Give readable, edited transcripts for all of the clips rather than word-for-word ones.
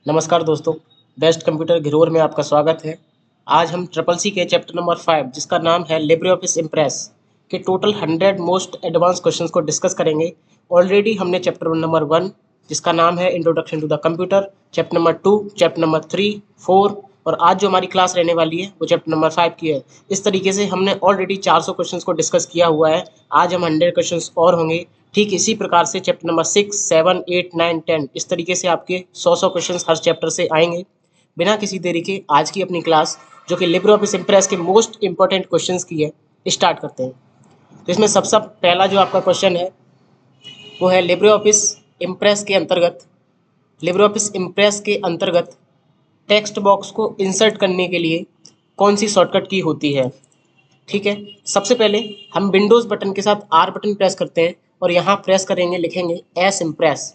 नमस्कार दोस्तों, best computer Ghiror में आपका स्वागत है। आज हम ट्रिपल सी के चैप्टर नंबर 5 जिसका नाम है लिब्रे ऑफिस इम्प्रेस के टोटल 100 मोस्ट एडवांस क्वेश्चंस को डिस्कस करेंगे। ऑलरेडी हमने चैप्टर नंबर 1 जिसका नाम है introduction to the computer, chapter number 2, chapter number 3, 4 और आज जो हमारी क्लास रहने वाली है वो चैप्टर नंबर 5 की है। इस तरीके से हमने ऑलरेडी 400 क्वेश्चंस को डिस्कस किया हुआ है। आज हम 100 क्वेश्चंस और होंगे। ठीक इसी प्रकार से चैप्टर नंबर 6, 7, 8, 9, 10 इस तरीके से आपके 100 क्वेश्चन हर चैप्टर से आएंगे। बिना किसी देरी के आज की अपनी क्लास जो कि लिब्रे ऑफिस इम्प्रेस के मोस्ट इंपॉर्टेंट क्वेश्चंस की है स्टार्ट करते हैं। तो इसमें सबसे पहला जो आपका क्वेश्चन है वो है लिब्रे ऑफिस इम्प्रेस के अंतर्गत टेक्स्ट बॉक्स को इंसर्ट करने के लिए कौन सी शॉर्टकट की होती है। ठीक है, सबसे पहले हम विंडोज़ बटन के साथ आर बटन प्रेस करते हैं और यहाँ प्रेस करेंगे, लिखेंगे SIMPRESS।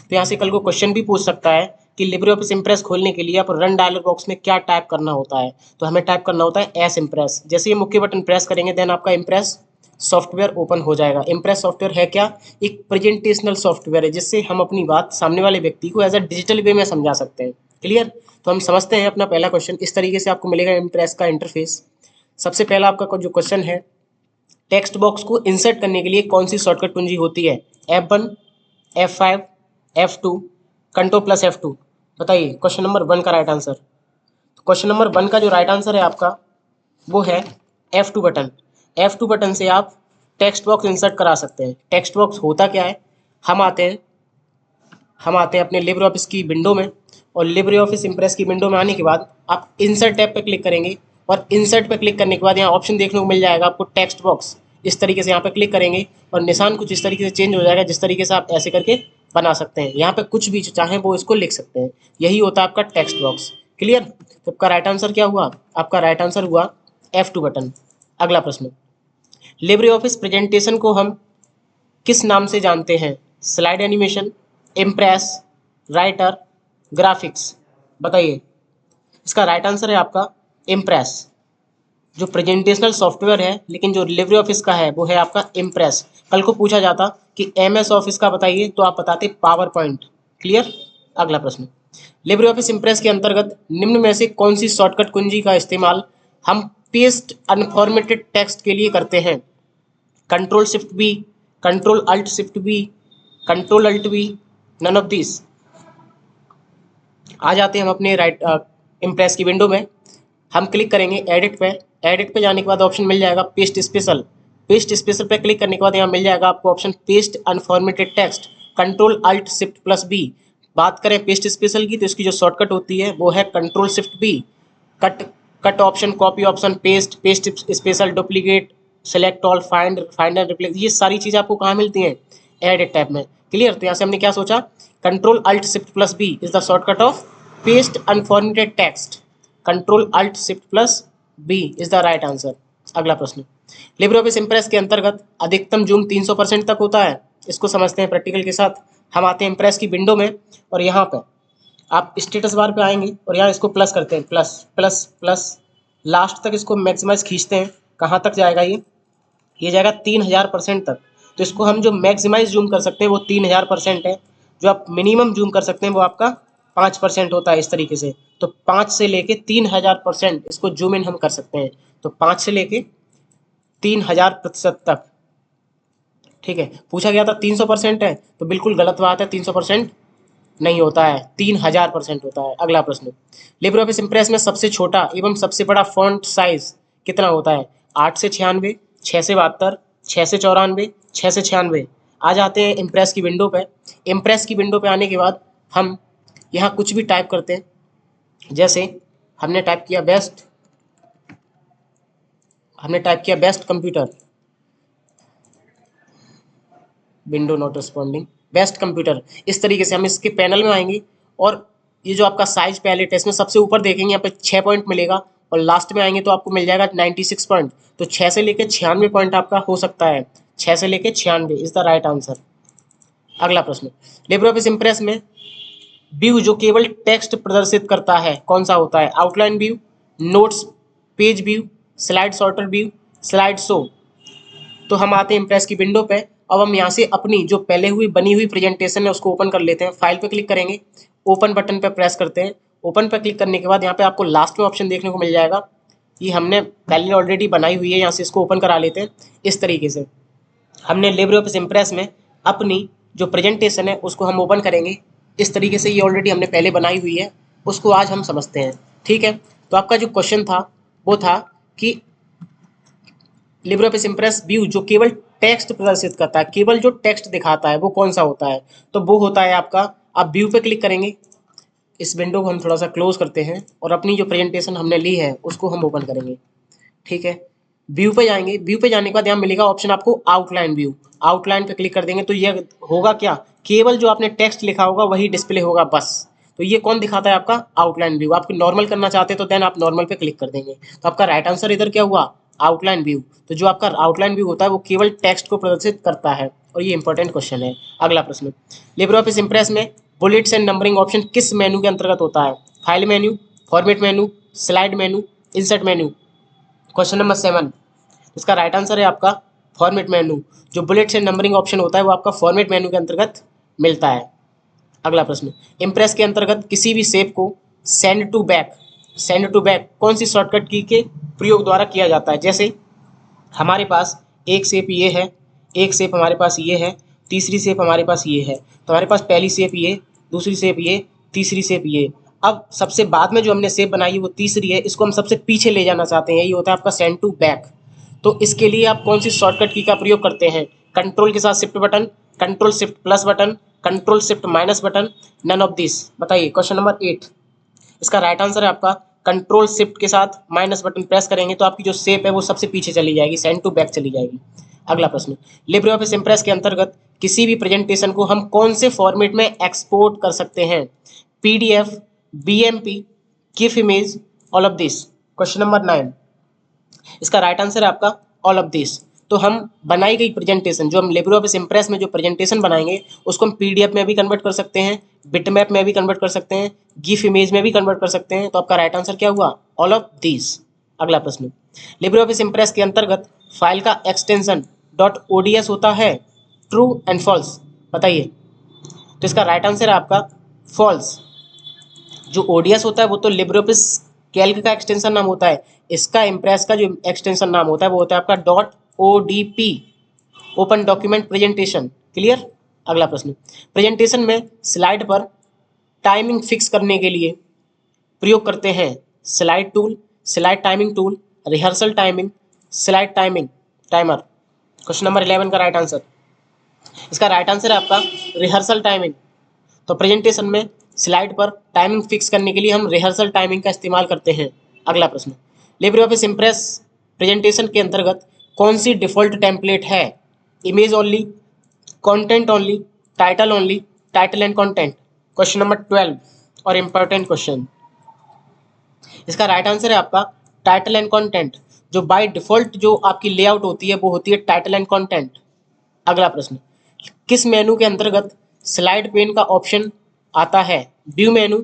तो यहाँ से कल को क्वेश्चन भी पूछ सकता है कि लिब्रे ऑफिस इम्प्रेस खोलने के लिए आप रन डायलॉग बॉक्स में क्या टाइप करना होता है। तो हमें टाइप करना होता है एस इम्प्रेस। जैसे ये मुख्य बटन प्रेस करेंगे देन आपका इम्प्रेस सॉफ्टवेयर ओपन हो जाएगा। इम्प्रेस सॉफ्टवेयर है क्या? एक प्रेजेंटेशनल सॉफ्टवेयर है जिससे हम अपनी बात सामने वाले व्यक्ति को एज अ डिजिटल वे में समझा सकते हैं। क्लियर? तो हम समझते हैं अपना पहला क्वेश्चन। इस तरीके से आपको मिलेगा इम्प्रेस का इंटरफेस। सबसे पहला आपका जो क्वेश्चन है, टेक्स्ट बॉक्स को इंसर्ट करने के लिए कौन सी शॉर्टकट कुंजी होती है? F1, F5, F2, control plus F2। बताइए क्वेश्चन नंबर 1 का राइट आंसर। क्वेश्चन नंबर 1 का जो राइट आंसर है आपका वो है F2 बटन। F2 बटन से आप टेक्स्ट बॉक्स इंसर्ट करा सकते हैं। टेक्स्ट बॉक्स होता क्या है? हम आते हैं अपने लिब्रे ऑफिस की विंडो में और लिब्रे ऑफिस इम्प्रेस की विंडो में आने के बाद आप इंसर्ट टैब पे क्लिक करेंगे और इंसर्ट पे क्लिक करने के बाद यहाँ ऑप्शन देखने को मिल जाएगा आपको टेक्स्ट बॉक्स। इस तरीके से यहाँ पे क्लिक करेंगे और निशान कुछ इस तरीके से चेंज हो जाएगा जिस तरीके से आप ऐसे करके बना सकते हैं। यहाँ पे कुछ भी चाहें वो इसको लिख सकते हैं। यही होता है आपका टेक्स्ट बॉक्स। क्लियर? तो आपका राइट आंसर क्या हुआ? आपका राइट आंसर हुआ F2 बटन। अगला प्रश्न, लिब्रे ऑफिस प्रेजेंटेशन को हम किस नाम से जानते हैं? Slide animation, impress, writer, graphics. बताइए। इसका राइट आंसर है आपका इम्प्रेस। जो प्रेजेंटेशनल सॉफ्टवेयर है लेकिन जो लिब्रे ऑफिस का है वो है आपका इम्प्रेस। कल को पूछा जाता कि MS ऑफिस का बताइए तो आप बताते पावर पॉइंट। क्लियर? अगला प्रश्न, लिब्रे ऑफिस इम्प्रेस के अंतर्गत निम्न में से कौन सी शॉर्टकट कुंजी का इस्तेमाल हम पेस्ट अनफॉर्मेटेड टेक्स्ट के लिए करते हैं? Control shift B, control alt shift B, control alt B, none of this. आ जाते हैं हम अपने राइट इम्प्रेस की विंडो में। हम क्लिक करेंगे एडिट पे। एडिट पे जाने के बाद ऑप्शन मिल जाएगा पेस्ट स्पेशल। पेस्ट स्पेशल पे क्लिक करने के बाद यहाँ मिल जाएगा आपको option paste unformatted text. Control alt shift plus B. बात करें पेस्ट स्पेशल की तो इसकी जो शॉर्टकट होती है वो है control shift B. Cut cut option, copy option, paste, paste special, duplicate, select all, find and replace, ये सारी चीज़ें आपको कहाँ मिलती हैं? एडिट टैब में। क्लियर? तो यहाँ से हमने क्या सोचा? Control alt shift plus B is the shortcut of paste unformatted text. Control alt shift plus B is the right answer. अगला प्रश्न, लिब्रे ऑफिस इम्प्रेस के अंतर्गत अधिकतम जूम 300% तक होता है। इसको समझते हैं प्रैक्टिकल के साथ। हम आते हैं इम्प्रेस की विंडो में और यहाँ पर आप स्टेटस बार पे आएंगे और यहाँ इसको प्लस करते हैं, प्लस प्लस प्लस, लास्ट तक इसको मैक्सिमाइज खींचते हैं। कहाँ तक जाएगा ये जाएगा 3000% तक। तो इसको हम जो मैक्सिमाइज जूम कर सकते हैं वो 3000% है। जो आप मिनिमम जूम कर सकते हैं वो आपका 5% होता है। इस तरीके से तो 5 से लेके 3000% इसको जूम इन हम कर सकते हैं। तो 5 से लेके 3000% तक। ठीक है, पूछा गया था 300% है तो बिल्कुल गलत बात है। 300% नहीं होता है, 3000% होता है। अगला प्रश्न, लिब्रे ऑफिस इम्प्रेस में सबसे छोटा एवं सबसे बड़ा फॉन्ट साइज कितना होता है? 8 से 96, 6 से 72, 6 से 94, 6 से 96। आ जाते हैं इम्प्रेस की विंडो पे। इम्प्रेस की विंडो पे आने के बाद हम यहाँ कुछ भी टाइप करते हैं। जैसे हमने टाइप किया best computer, window not responding, best computer. इस तरीके से हम इसके पैनल में आएंगे और ये जो आपका साइज पैलेट है इसमें सबसे ऊपर देखेंगे यहाँ पे 6 पॉइंट मिलेगा और लास्ट में आएंगे तो आपको मिल जाएगा 96 पॉइंट। तो 6 से लेकर 96 पॉइंट आपका हो सकता है। 6 से लेकर 96 इज द राइट आंसर। अगला प्रश्न, लिब्रे ऑफिस इम्प्रेस में व्यू जो केवल टेक्स्ट प्रदर्शित करता है कौन सा होता है? Outline view, notes, page view, slide sorter view, slide show. तो हम आते हैं इम्प्रेस की विंडो पे अब हम यहाँ से अपनी जो पहले हुई बनी हुई प्रेजेंटेशन है उसको ओपन कर लेते हैं। फाइल पे क्लिक करेंगे, ओपन बटन पे प्रेस करते हैं। ओपन पे क्लिक करने के बाद यहाँ पे आपको लास्ट में ऑप्शन देखने को मिल जाएगा। ये हमने पहले ऑलरेडी बनाई हुई है, यहाँ से इसको ओपन करा लेते हैं। इस तरीके से हमने लिब्रियोफिस इम्प्रेस में अपनी जो प्रेजेंटेशन है उसको हम ओपन करेंगे। इस तरीके से ये ऑलरेडी हमने पहले बनाई हुई है, उसको आज हम समझते हैं। ठीक है, तो आपका जो क्वेश्चन था वो था कि लिब्रियोफिस इम्प्रेस व्यू जो केवल टेक्स्ट प्रदर्शित करता है, केवल जो टेक्स्ट दिखाता है वो कौन सा होता है, तो वो होता है आपका, आप व्यू पे क्लिक करेंगे। इस विंडो को हम थोड़ा सा क्लोज करते हैं और अपनी जो प्रेजेंटेशन हमने ली है उसको हम ओपन करेंगे। ठीक है, व्यू पे जाएंगे। व्यू पे जाने के बाद यहाँ मिलेगा ऑप्शन आपको आउटलाइन व्यू। आउटलाइन पे क्लिक कर देंगे तो ये होगा क्या, केवल जो आपने टेक्स्ट लिखा होगा वही डिस्प्ले होगा बस। तो ये कौन दिखाता है, आपका आउटलाइन व्यू। आप नॉर्मल करना चाहते हैं तो देन आप नॉर्मल पे क्लिक कर देंगे। तो आपका राइट आंसर इधर क्या हुआ, आउटलाइन व्यू। तो जो आपका आउटलाइन व्यू होता है वो केवल टेक्स्ट को प्रदर्शित करता है और ये इंपॉर्टेंट क्वेश्चन है। अगला प्रश्न, लिब्रियोफिस इम्प्रेस में बुलेट्स एंड नंबरिंग ऑप्शन किस मेनू के अंतर्गत होता है? File menu, format menu, slide menu, insert menu. Question number 7, इसका राइट आंसर है आपका फॉर्मेट मेन्यू। जो बुलेट्स एंड नंबरिंग ऑप्शन होता है वो आपका फॉर्मेट मेन्यू के अंतर्गत मिलता है। अगला प्रश्न, इम्प्रेस के अंतर्गत किसी भी शेप को सेंड टू बैक कौन सी शॉर्टकट की के प्रयोग द्वारा किया जाता है? जैसे हमारे पास एक शेप ये है, एक शेप हमारे पास ये है, तीसरी शेप हमारे पास ये है। तो हमारे पास पहली शेप ये, दूसरी शेप ये, तीसरी शेप ये। अब सबसे बाद में जो हमने शेप बनाई है वो तीसरी है, इसको हम सबसे पीछे ले जाना चाहते हैं, यही होता है आपका सेंड टू बैक। तो इसके लिए आप कौन सी शॉर्टकट की का प्रयोग करते हैं? कंट्रोल के साथ shift button, control shift plus button, control shift minus button, none of this. बताइए क्वेश्चन नंबर 8, इसका राइट आंसर है आपका कंट्रोल शिफ्ट के साथ माइनस बटन प्रेस करेंगे तो आपकी जो शेप है वो सबसे पीछे चली जाएगी, सेंड टू बैक चली जाएगी। अगला प्रश्न, लिब्रियोफिस इम्प्रेस के अंतर्गत किसी भी प्रेजेंटेशन को हम कौन से फॉर्मेट में एक्सपोर्ट कर सकते हैं? PDF, BMP, GIF image, all of this. Question number 9, इसका राइट आंसर है आपका ऑल ऑफ दिस। तो हम बनाई गई प्रेजेंटेशन, जो हम लिब्रियोफिस इम्प्रेस में जो प्रेजेंटेशन बनाएंगे उसको हम पीडीएफ में भी कन्वर्ट कर सकते हैं, बिटमैप में भी कन्वर्ट कर सकते हैं, गिफ इमेज में भी कन्वर्ट कर सकते हैं। तो आपका राइट आंसर क्या हुआ, ऑल ऑफ दिस। अगला प्रश्न, लिब्रियोफिस इम्प्रेस के अंतर्गत फाइल का एक्सटेंशन .ods होता है, ट्रू एंड फॉल्स। बताइए, तो इसका राइट आंसर है आपका फॉल्स। जो ओडीएस होता है वो तो लिब्रियोफिस कैल्क का एक्सटेंशन नाम होता है, इसका इम्प्रेस का जो एक्सटेंशन नाम होता है वो होता है आपका .odp, open document presentation. Clear. अगला प्रश्न, प्रेजेंटेशन में स्लाइड पर टाइमिंग फिक्स करने के लिए प्रयोग करते हैं slide tool, slide timing tool, rehearsal timing, slide timing timer. Question number 11 का राइट आंसर, इसका राइट आंसर है आपका रिहर्सल टाइमिंग। तो प्रेजेंटेशन में स्लाइड पर टाइमिंग फिक्स करने के लिए हम रिहर्सल टाइमिंग का इस्तेमाल करते हैं। अगला प्रश्न, लिब्रियोफिस इम्प्रेस प्रेजेंटेशन के अंतर्गत कौन सी डिफ़ॉल्ट टेम्पलेट है? Image only, content only, title only, title and content. Question number 12 और इम्पोर्टेंट क्वेश्चन, इसका राइट आंसर है आपका टाइटल एंड कंटेंट। जो बाय डिफ़ॉल्ट जो आपकी लेआउट होती है वो होती है टाइटल एंड कंटेंट। अगला प्रश्न, किस मेनू के अंतर्गत स्लाइड पेन का ऑप्शन आता है? व्यू मेनू,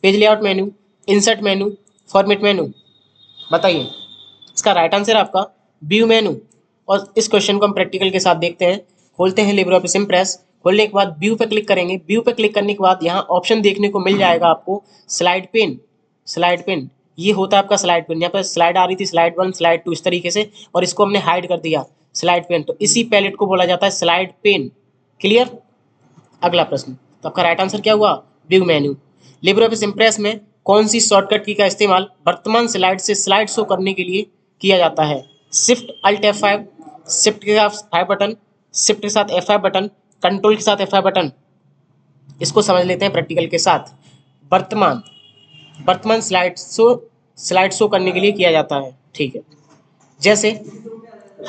पेज लेआउट मेनू, इंसर्ट मेनू, फॉर्मेट मेनू। बताइए, इसका राइट आंसर है आपका व्यू मेनू। और इस क्वेश्चन को हम प्रैक्टिकल के साथ देखते हैं। खोलते हैं लिब्रियोफिस इम्प्रेस, खोलने के बाद व्यू पे क्लिक करेंगे। व्यू पे क्लिक करने के बाद यहाँ ऑप्शन देखने को मिल जाएगा आपको स्लाइड पेन। स्लाइड पेन ये होता है आपका स्लाइड पेन। यहाँ पर स्लाइड आ रही थी, स्लाइड 1, स्लाइड 2 इस तरीके से, और इसको हमने हाइड कर दिया स्लाइड पेन। तो इसी पैलेट को बोला जाता है स्लाइड पेन। क्लियर। अगला प्रश्न, तो आपका राइट आंसर क्या हुआ, व्यू मेन्यू। लिब्रियोफिस इम्प्रेस में कौन सी शॉर्टकट की का इस्तेमाल वर्तमान स्लाइड से स्लाइड शो करने के लिए किया जाता है? शिफ्ट अल्ट F5, शिफ्ट के साथ 5 बटन, शिफ्ट के साथ F5 बटन, कंट्रोल के साथ F5 बटन। इसको समझ लेते हैं प्रैक्टिकल के साथ। वर्तमान स्लाइड शो करने के लिए किया जाता है। ठीक है, जैसे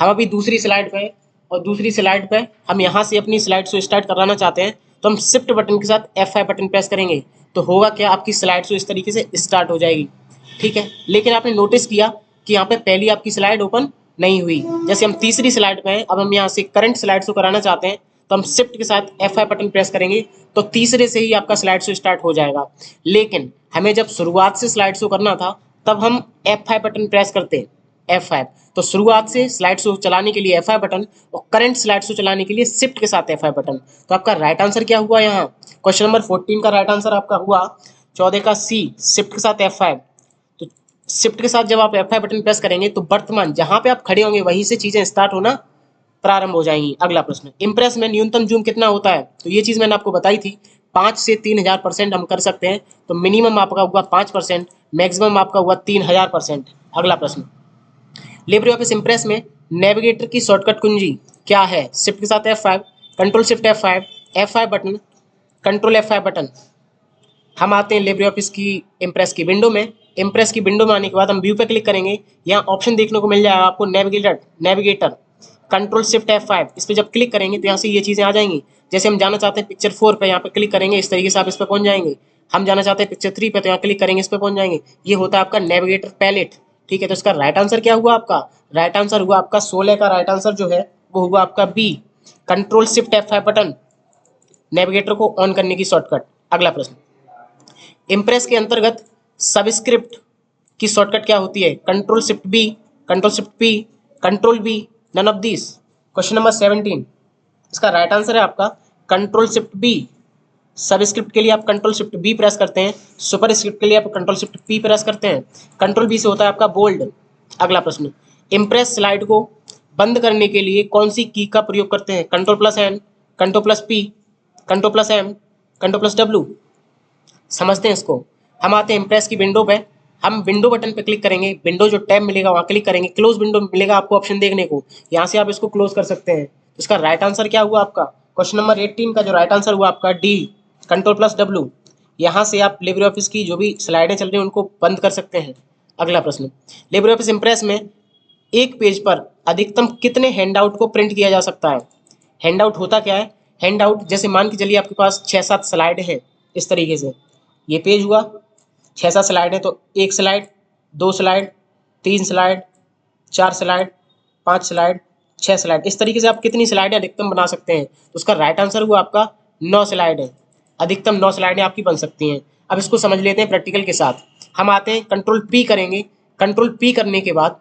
हम अभी दूसरी स्लाइड पे और दूसरी स्लाइड पे हम यहाँ से अपनी स्लाइड शो स्टार्ट कराना चाहते हैं तो हम शिफ्ट बटन के साथ F5 बटन प्रेस करेंगे तो होगा क्या, आपकी स्लाइड शो इस तरीके से स्टार्ट हो जाएगी। ठीक है, लेकिन आपने नोटिस किया कि यहाँ पे पहली आपकी स्लाइड ओपन नहीं हुई। जैसे हम तीसरी स्लाइड पे हैं, अब हम यहाँ से करंट स्लाइड शो कराना चाहते हैं तो हम शिफ्ट के साथ F5 बटन प्रेस करेंगे तो तीसरे से ही आपका स्लाइड शो स्टार्ट हो जाएगा। लेकिन हमें जब शुरुआत से स्लाइड शो करना था तब हम F5 बटन प्रेस करते हैं, F5, तो शुरुआत से स्लाइड शो चलाने के लिए F5 बटन और करंट स्लाइड शो चलाने के लिए शिफ्ट के साथ F5 बटन। तो आपका राइट आंसर क्या हुआ यहाँ? क्वेश्चन नंबर 14 का राइट आंसर आपका हुआ 14 का C, शिफ्ट के साथ F5। तो शिफ्ट के साथ जब आप F5 बटन प्रेस करेंगे तो वर्तमान जहां पे आप खड़े होंगे वहीं से चीजें स्टार्ट होना प्रारंभ हो जाएंगी। अगला प्रश्न, इम्प्रेस में न्यूनतम जूम कितना होता है? तो ये चीज मैंने आपको बताई थी, 5 से 3000% हम कर सकते हैं। तो मिनिमम आपका हुआ 5%, मैक्सिमम आपका हुआ 3000%। अगला प्रश्न, लिब्रे ऑफिस इम्प्रेस में नेविगेटर की शॉर्टकट कुंजी क्या है? शिफ्ट के साथ F5, control shift F5, F5 button, control F5 button. हम आते हैं लिब्रे ऑफिस की इम्प्रेस की विंडो में। इम्प्रेस की विंडो में आने के बाद हम व्यू पे क्लिक करेंगे, यहाँ ऑप्शन देखने को मिल जाएगा आपको नेविगेटर, कंट्रोल शिफ्ट F5। इस पर जब क्लिक करेंगे तो यहाँ से ये चीज़ें आ जाएंगी। जैसे हम जाना चाहते हैं पिक्चर 4 पे, यहाँ पे क्लिक करेंगे, इस तरीके से आप इस पर पहुंच जाएंगे। हम जाना चाहते हैं पिक्चर 3 पे, तो यहाँ क्लिक करेंगे, इस पर पहुंच जाएंगे। ये होता है आपका नेविगेटर पैलेट। ठीक है, तो इसका राइट आंसर क्या हुआ आपका? राइट आंसर हुआ आपका 16 का राइट आंसर जो है वो हुआ आपका B, control shift F5 button, navigator को ऑन करने की शॉर्टकट। अगला प्रश्न, इम्प्रेस के अंतर्गत सबस्क्रिप्ट की शॉर्टकट क्या होती है? Control shift B, control shift P, control B, none of this. Question number 17, इसका राइट आंसर है आपका कंट्रोल शिफ्ट बी। सबस्क्रिप्ट के लिए आप कंट्रोल शिफ्ट बी प्रेस करते हैं, सुपर स्क्रिप्ट के लिए आप कंट्रोल शिफ्ट पी प्रेस करते हैं। कंट्रोल बी से होता है आपका बोल्ड। अगला प्रश्न, इम्प्रेस स्लाइड को बंद करने के लिए कौन सी की का प्रयोग करते हैं? Control plus N, control plus P, control plus M, control plus W. समझते हैं इसको। हम आते हैं इम्प्रेस की विंडो पे, हम विंडो बटन पे क्लिक करेंगे, विंडो जो टैब मिलेगा वहाँ क्लिक करेंगे, क्लोज विंडो मिलेगा आपको ऑप्शन देखने को, यहाँ से आप इसको क्लोज कर सकते हैं। इसका राइट आंसर क्या हुआ आपका? क्वेश्चन नंबर 18 का जो राइट आंसर हुआ आपका डी, कंट्रोल प्लस डब्ल्यू। यहाँ से आप लिब्रे ऑफिस की जो भी स्लाइडें चल रही हैं उनको बंद कर सकते हैं। अगला प्रश्न, लिब्रे ऑफिस इम्प्रेस में एक पेज पर अधिकतम कितने हैंडआउट को प्रिंट किया जा सकता है? हैंडआउट होता क्या है? हैंडआउट जैसे मान के चलिए आपके पास 6-7 स्लाइड हैं, इस तरीके से ये पेज हुआ, 6-7 स्लाइड है, तो 1 slide, 2 slide, 3 slide, 4 slide, 5 slide, 6 slide, इस तरीके से आप कितनी स्लाइडें अधिकतम बना सकते हैं? तो उसका राइट आंसर हुआ आपका 9 स्लाइड है। अधिकतम 9 स्लाइडें आपकी बन सकती हैं। अब इसको समझ लेते हैं प्रैक्टिकल के साथ। हम आते हैं कंट्रोल पी करेंगे, कंट्रोल पी करने के बाद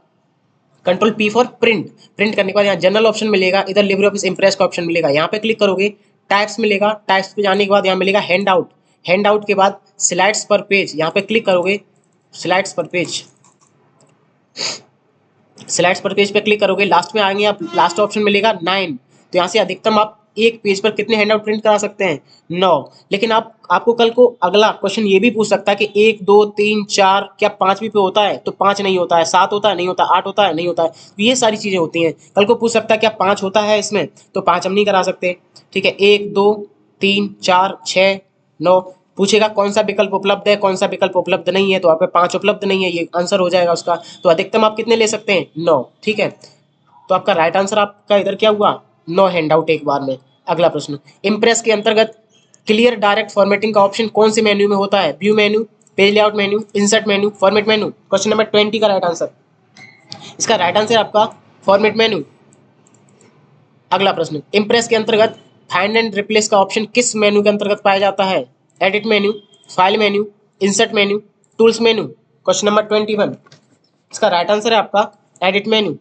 control P for print, print करने के बाद यहाँ जनरल ऑप्शन मिलेगा, इधर लिब्रे ऑफिस इम्प्रेस का ऑप्शन मिलेगा, यहाँ पे क्लिक करोगे, टाइप्स मिलेगा, टाइप्स पे जाने के बाद यहाँ मिलेगा हैंड आउट, हैंड आउट के बाद स्लाइड्स पर पेज, यहाँ पे क्लिक करोगे, स्लाइड्स पर पेज, स्लाइड्स पर पेज पे क्लिक करोगे, लास्ट में आएंगे आप, लास्ट ऑप्शन मिलेगा 9। तो यहाँ से अधिकतम आप एक पेज पर कितने हैंड आउट प्रिंट करा सकते हैं? 9। लेकिन आपको कल को अगला क्वेश्चन ये भी पूछ सकता है कि 1, 2, 3, 4 क्या 5 भी पे होता है? तो 5 नहीं होता है, 7 होता है नहीं होता, 8 होता है नहीं होता है। तो ये सारी चीजें होती हैं। कल को पूछ सकता है क्या 5 होता है इसमें? तो 5 हम नहीं करा सकते। ठीक है, 1, 2, 3, 4, 6, 9। पूछेगा कौन सा विकल्प उपलब्ध है, कौन सा विकल्प उपलब्ध नहीं है, तो आप 5 उपलब्ध नहीं है, ये आंसर हो जाएगा उसका। तो अधिकतम आप कितने ले सकते हैं? 9। ठीक है, तो आपका राइट आंसर आपका इधर क्या हुआ? 9 हैंड आउट एक बार में। अगला प्रश्न, इम्प्रेस के अंतर्गत क्लियर डायरेक्ट फॉर्मेटिंग का ऑप्शन कौन से मेन्यू में होता है? View menu, page layout menu, insert menu, format menu. Question number 20 का राइट आंसर, इसका राइट आंसर आपका फॉर्मेट मेन्यू। अगला प्रश्न, इम्प्रेस के अंतर्गत फाइंड एंड रिप्लेस का ऑप्शन किस मेन्यू के अंतर्गत पाया जाता है? Edit menu, file menu, insert menu, tools menu. Question number 21, इसका राइट आंसर है आपका एडिट मेन्यू।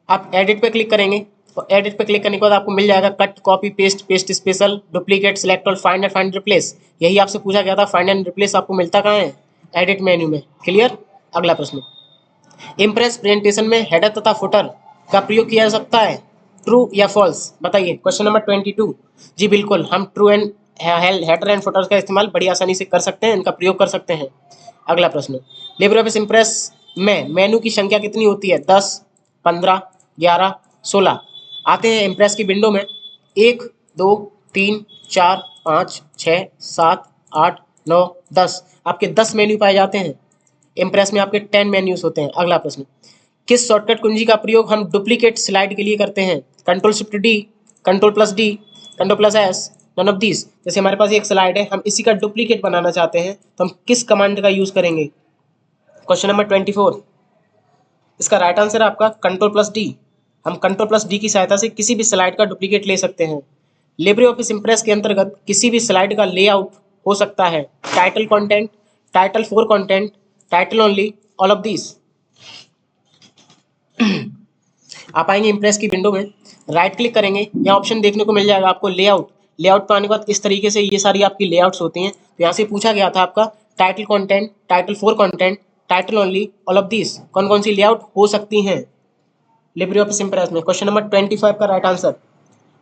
आप एडिट पे क्लिक करेंगे, और एडिट पे क्लिक करने के बाद आपको मिल जाएगा cut, copy, paste, paste special, duplicate, select और फाइंड एंड फाइंड रिप्लेस। यही आपसे पूछा गया था, फाइंड एंड रिप्लेस आपको मिलता कहाँ है? एडिट मेन्यू में। क्लियर? अगला प्रश्न, इम्प्रेस प्रेजेंटेशन में हेडर तथा फुटर का प्रयोग किया जा सकता है? ट्रू या फॉल्स बताइए। क्वेश्चन नंबर 22, जी बिल्कुल, हम true and header and footer का इस्तेमाल बड़ी आसानी से कर सकते हैं, इनका प्रयोग कर सकते हैं। अगला प्रश्न, लिब्रे ऑफिस इम्प्रेस में मेनू की संख्या कितनी होती है? 10, 15, 11, 16। आते हैं इम्प्रेस की विंडो में, 1, 2, 3, 4, 5, 6, 7, 8, 9, 10, आपके 10 मेन्यू पाए जाते हैं। इम्प्रेस में आपके 10 मेन्यूज होते हैं। अगला प्रश्न, किस शॉर्टकट कुंजी का प्रयोग हम डुप्लीकेट स्लाइड के लिए करते हैं? Control shift D, control plus D, control plus S, none of this. जैसे हमारे पास एक स्लाइड है, हम इसी का डुप्लीकेट बनाना चाहते हैं, तो हम किस कमांड का यूज करेंगे? क्वेश्चन नंबर 24, इसका राइट आंसर है आपका कंट्रोल प्लस डी। हम कंट्रोल प्लस डी की सहायता से किसी भी स्लाइड का डुप्लीकेट ले सकते हैं। लिब्रे ऑफिस इम्प्रेस के अंतर्गत किसी भी स्लाइड का लेआउट हो सकता है title content, title for content, title only, all of this. आप आएंगे इम्प्रेस की विंडो में, राइट क्लिक करेंगे, यहाँ ऑप्शन देखने को मिल जाएगा आपको लेआउट। लेआउट पर आने के बाद इस तरीके से ये सारी आपकी लेआउट्स होती हैं। तो यहाँ से पूछा गया था आपका title content, title for content, title only, all of this कौन कौन सी लेआउट हो सकती हैं लिब्रे ऑफिस इम्प्रेस में। क्वेश्चन नंबर 25 का राइट आंसर,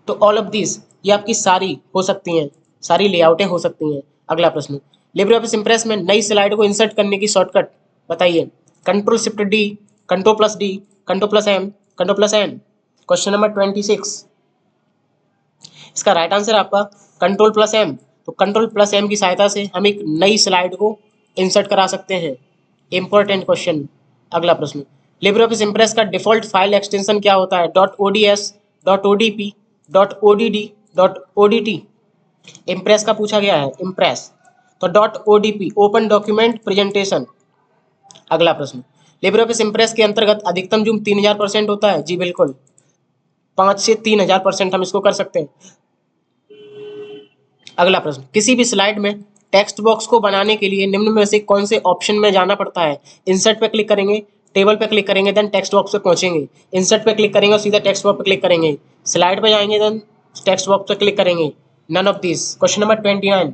तो ऑल ऑफ दिस ये आपकी सारी हो सकती हैं, सारी लेआउटें हो सकती हैं। अगला प्रश्न, लिब्रे ऑफिस इम्प्रेस में नई स्लाइड को इंसर्ट करने की शॉर्टकट बताइए। Control shift D, control plus D, control plus M, control plus N. Question number 26, इसका राइट आंसर आपका कंट्रोल प्लस एम। तो कंट्रोल प्लस एम की सहायता से हम एक नई स्लाइड को इंसर्ट करा सकते हैं। Important question. अगला प्रश्न, लिब्रे ऑफिस इम्प्रेस का डिफॉल्ट फाइल एक्सटेंशन क्या होता है। Dot ODS, dot ODP, dot ODD, dot ODT. Impress का पूछा गया है, इम्प्रेस तो dot ODP, open document presentation. अगला प्रश्न, लिब्रे ऑफिस इम्प्रेस के अंतर्गत अधिकतम जूम 3000% होता है। जी बिल्कुल, 5 से 3000% हम इसको कर सकते हैं। अगला प्रश्न, किसी भी स्लाइड में टेक्स्ट बॉक्स को बनाने के लिए निम्न में से कौन से ऑप्शन में जाना पड़ता है। इंसर्ट पे क्लिक करेंगे, टेबल पे क्लिक करेंगे, देन टेक्स्ट बॉक्स पे पहुंचेंगे। इंसर्ट पे क्लिक करेंगे और सीधा टेक्स्ट बॉक्स पे क्लिक करेंगे। स्लाइड पे जाएंगे, देन टेक्स्ट बॉक्स पे क्लिक करेंगे। None of this. Question number 29,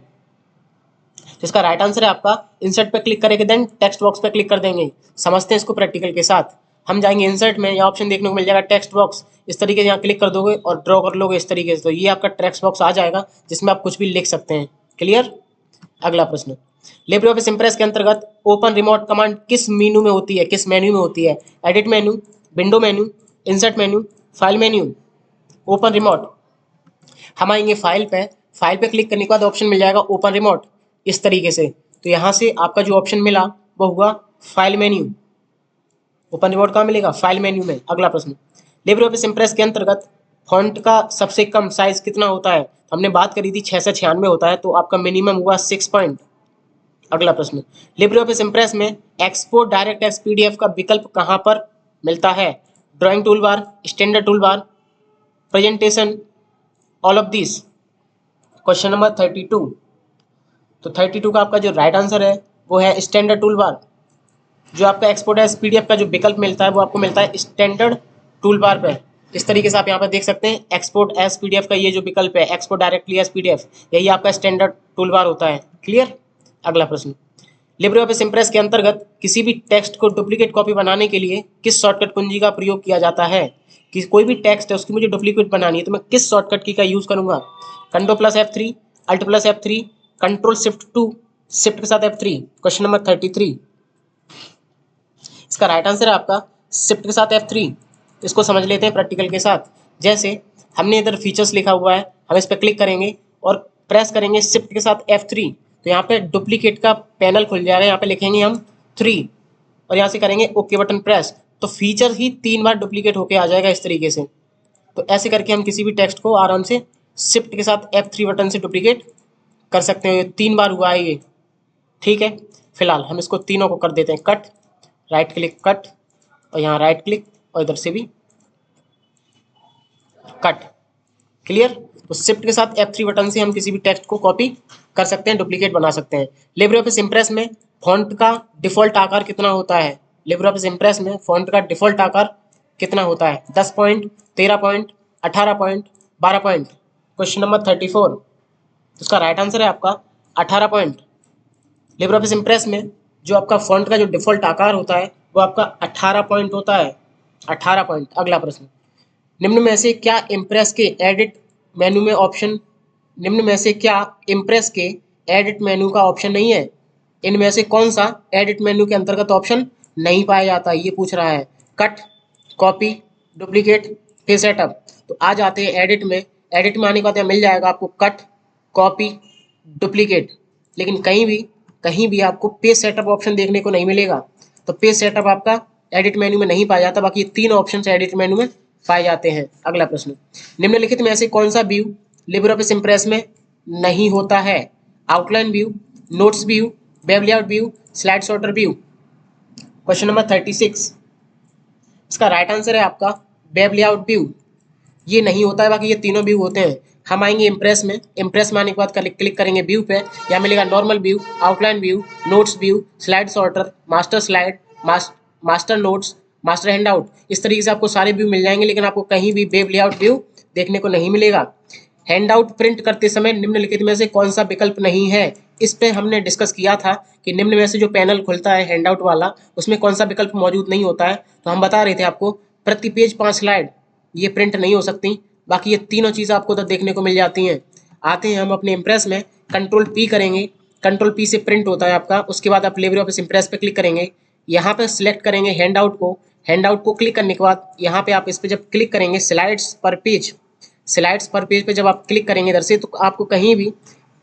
जिसका राइट आंसर है आपका इंसर्ट पे क्लिक करेंगे, देन टेक्स्ट बॉक्स पे क्लिक कर देंगे। समझते हैं इसको प्रैक्टिकल के साथ। हम जाएंगे इंसर्ट में, यहाँ ऑप्शन देखने को मिल जाएगा टेक्स्ट बॉक्स। इस तरीके से यहाँ क्लिक कर दोगे और ड्रॉ कर लोगे इस तरीके से, तो ये आपका टेक्स्ट बॉक्स आ जाएगा जिसमें आप कुछ भी लिख सकते हैं। क्लियर। अगला प्रश्न, लिब्रे ऑफिस इम्प्रेस के अंतर्गत ओपन रिमोट कमांड किस मेनू में होती है, किस मेन्यू में होती है। Edit menu, window menu, insert menu, file menu. Open remote, हम आएंगे फाइल पे, फाइल पे क्लिक करने के बाद ऑप्शन मिल जाएगा ओपन रिमोट इस तरीके से। तो यहाँ से आपका जो ऑप्शन मिला वो हुआ फाइल मेन्यू। ओपन रिमोट कहाँ मिलेगा, फाइल मेन्यू में। अगला प्रश्न, लिब्रे ऑफिस इम्प्रेस के अंतर्गत फॉन्ट का सबसे कम साइज कितना होता है। हमने बात करी थी 6 से 96 होता है, तो आपका मिनिमम हुआ 6 पॉइंट। अगला प्रश्न, लिब्रे ऑफिस इम्प्रेस में एक्सपोर्ट डायरेक्ट एज पीडीएफ का विकल्प कहाँ पर मिलता है। Drawing tool bar, standard tool bar, presentation, all of this. Question number 32, तो 32 का आपका जो राइट आंसर है वो है स्टैंडर्ड टूल बार। जो आपका एक्सपोर्ट एज पीडीएफ का जो विकल्प मिलता है वो आपको मिलता है स्टैंडर्ड टूल बार पे। इस तरीके से आप यहाँ पर देख सकते हैं एक्सपोर्ट एज पीडीएफ का ये जो विकल्प है, एक्सपोर्ट डायरेक्टली एज पीडीएफ, यही आपका स्टैंडर्ड टूल बार होता है। क्लियर। अगला प्रश्न, लिब्रे ऑफिस इम्प्रेस के अंतर्गत किसी भी टेक्स्ट को डुप्लीकेट कॉपी बनाने के लिए किस शॉर्टकट कुंजी का प्रयोग किया जाता है। कि कोई भी टेक्स्ट है उसकी मुझे डुप्लीकेट बनानी है तो मैं किस शॉर्टकट की का यूज करूंगा। Control plus F3, alt plus F3, control shift 2, shift के साथ F3। क्वेश्चन नंबर 33, इसका राइट आंसर है आपका शिफ्ट के साथ F3। इसको समझ लेते हैं प्रैक्टिकल के साथ। जैसे हमने इधर फीचर्स लिखा हुआ है, हम इस पर क्लिक करेंगे और प्रेस करेंगे शिफ्ट के साथ F3, तो यहाँ पे डुप्लीकेट का पैनल खुल जाएगा। यहाँ पे लिखेंगे हम 3 और यहाँ से करेंगे ओके बटन प्रेस, तो फीचर ही 3 बार डुप्लीकेट होके आ जाएगा इस तरीके से। तो ऐसे करके हम किसी भी टेक्स्ट को आराम से शिफ्ट के साथ F3 बटन से डुप्लीकेट कर सकते हैं। 3 बार हुआ है ये, ठीक है। फिलहाल हम इसको तीनों को कर देते हैं कट, राइट क्लिक कट, और यहाँ राइट क्लिक और इधर से भी कट। क्लियर। तो शिफ्ट के साथ F3 बटन से हम किसी भी टेक्स्ट को कॉपी कर सकते हैं, डुप्लीकेट बना सकते हैं। लिब्रे ऑफिस इम्प्रेस में फॉन्ट का डिफॉल्ट आकार कितना होता है। लिब्रे ऑफिस इम्प्रेस में फॉन्ट का डिफॉल्ट आकार कितना होता है। 10 point, 13 point, 18 point, 12 point. Question number 34, इसका राइट आंसर है आपका 18 पॉइंट। लिब्रे ऑफिस इम्प्रेस में जो आपका फॉन्ट का जो डिफॉल्ट आकार होता है वो आपका 18 पॉइंट होता है, 18 पॉइंट। अगला प्रश्न, निम्न में से क्या इम्प्रेस के एडिट मेनू में ऑप्शन, निम्न में से क्या इम्प्रेस के एडिट मेनू का ऑप्शन नहीं है। इनमें से कौन सा एडिट मेनू के अंतर्गत ऑप्शन नहीं पाया जाता, ये पूछ रहा है। कट, कॉपी, डुप्लीकेट, फिर सेटअप। तो आ जाते हैं एडिट में। एडिट में आने के बाद यहाँ मिल जाएगा आपको कट, कॉपी, डुप्लीकेट, लेकिन कहीं भी आपको पेज सेटअप ऑप्शन देखने को नहीं मिलेगा। तो पेज सेटअप आपका एडिट मेन्यू में नहीं पाया जाता, बाकी 3 ऑप्शन एडिट मेन्यू में पाए जाते हैं। अगला प्रश्न, निम्नलिखित में से कौन सा व्यू लिब्रे ऑफिस इम्प्रेस में नहीं होता है। Outline view, notes view, web layout view, slide sorter view. Question number 36, इसका राइट आंसर है आपका वेब लेआउट व्यू। ये नहीं होता है, बाकी ये तीनों व्यू होते हैं। हम आएंगे इम्प्रेस में, इम्प्रेस में आने के बाद क्लिक करेंगे व्यू पे, यहाँ मिलेगा normal view, outline view, notes view, slide sorter, master slide, master notes, master handout, इस तरीके से आपको सारे व्यू मिल जाएंगे, लेकिन आपको कहीं भी वेब लेआउट व्यू देखने को नहीं मिलेगा। हैंडआउट प्रिंट करते समय निम्नलिखित में से कौन सा विकल्प नहीं है? इस पे हमने डिस्कस किया था कि निम्न में से जो पैनल खुलता है हैंडआउट वाला, उसमें कौन सा विकल्प मौजूद नहीं होता है। तो हम बता रहे थे आपको प्रति पेज 5 स्लाइड ये प्रिंट नहीं हो सकती, बाकी ये तीनों चीज़ आपको तो देखने को मिल जाती हैं। आते हैं हम अपने इम्प्रेस में, कंट्रोल पी करेंगे, कंट्रोल पी से प्रिंट होता है आपका। उसके बाद आप लिब्रे ऑफिस इम्प्रेस पे क्लिक करेंगे, यहाँ पे सिलेक्ट करेंगे हैंडआउट को। हैंडआउट को क्लिक करने के बाद यहाँ पे आप इस पे जब क्लिक करेंगे स्लाइड्स पर पेज, स्लाइड्स पर पेज पे जब आप क्लिक करेंगे इधर से, तो आपको कहीं भी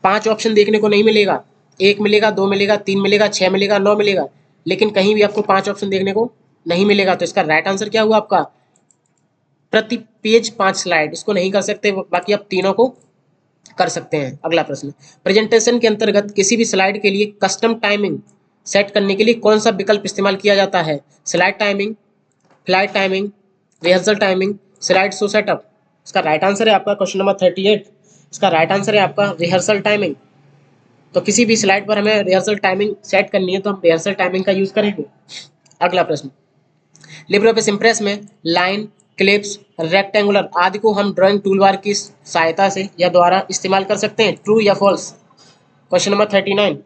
5 ऑप्शन देखने को नहीं मिलेगा। 1 मिलेगा, 2 मिलेगा, 3 मिलेगा, 6 मिलेगा, 9 मिलेगा, लेकिन कहीं भी आपको 5 ऑप्शन देखने को नहीं मिलेगा। तो इसका राइट आंसर क्या हुआ आपका? प्रति पेज 5 स्लाइड। इसको नहीं कर सकते, बाकी आप तीनों को कर सकते हैं। अगला प्रश्न, प्रेजेंटेशन के अंतर्गत किसी भी स्लाइड के लिए कस्टम टाइमिंग सेट करने के लिए कौन सा विकल्प इस्तेमाल किया जाता है? Slide timing, flight timing, rehearsal timing, slide show setup. इसका राइट आंसर है आपका क्वेश्चन नंबर 38, इसका राइट आंसर है आपका रिहर्सल टाइमिंग। तो किसी भी स्लाइड पर हमें रिहर्सल टाइमिंग सेट करनी है तो हम रिहर्सल टाइमिंग का यूज करेंगे। अगला प्रश्न, लिब्रे ऑफिस इम्प्रेस में लाइन, क्लिप्स, रेक्टेंगुलर आदि को हम ड्राइंग टूलबार की सहायता से या द्वारा इस्तेमाल कर सकते हैं, ट्रू या फॉल्स? क्वेश्चन नंबर 39,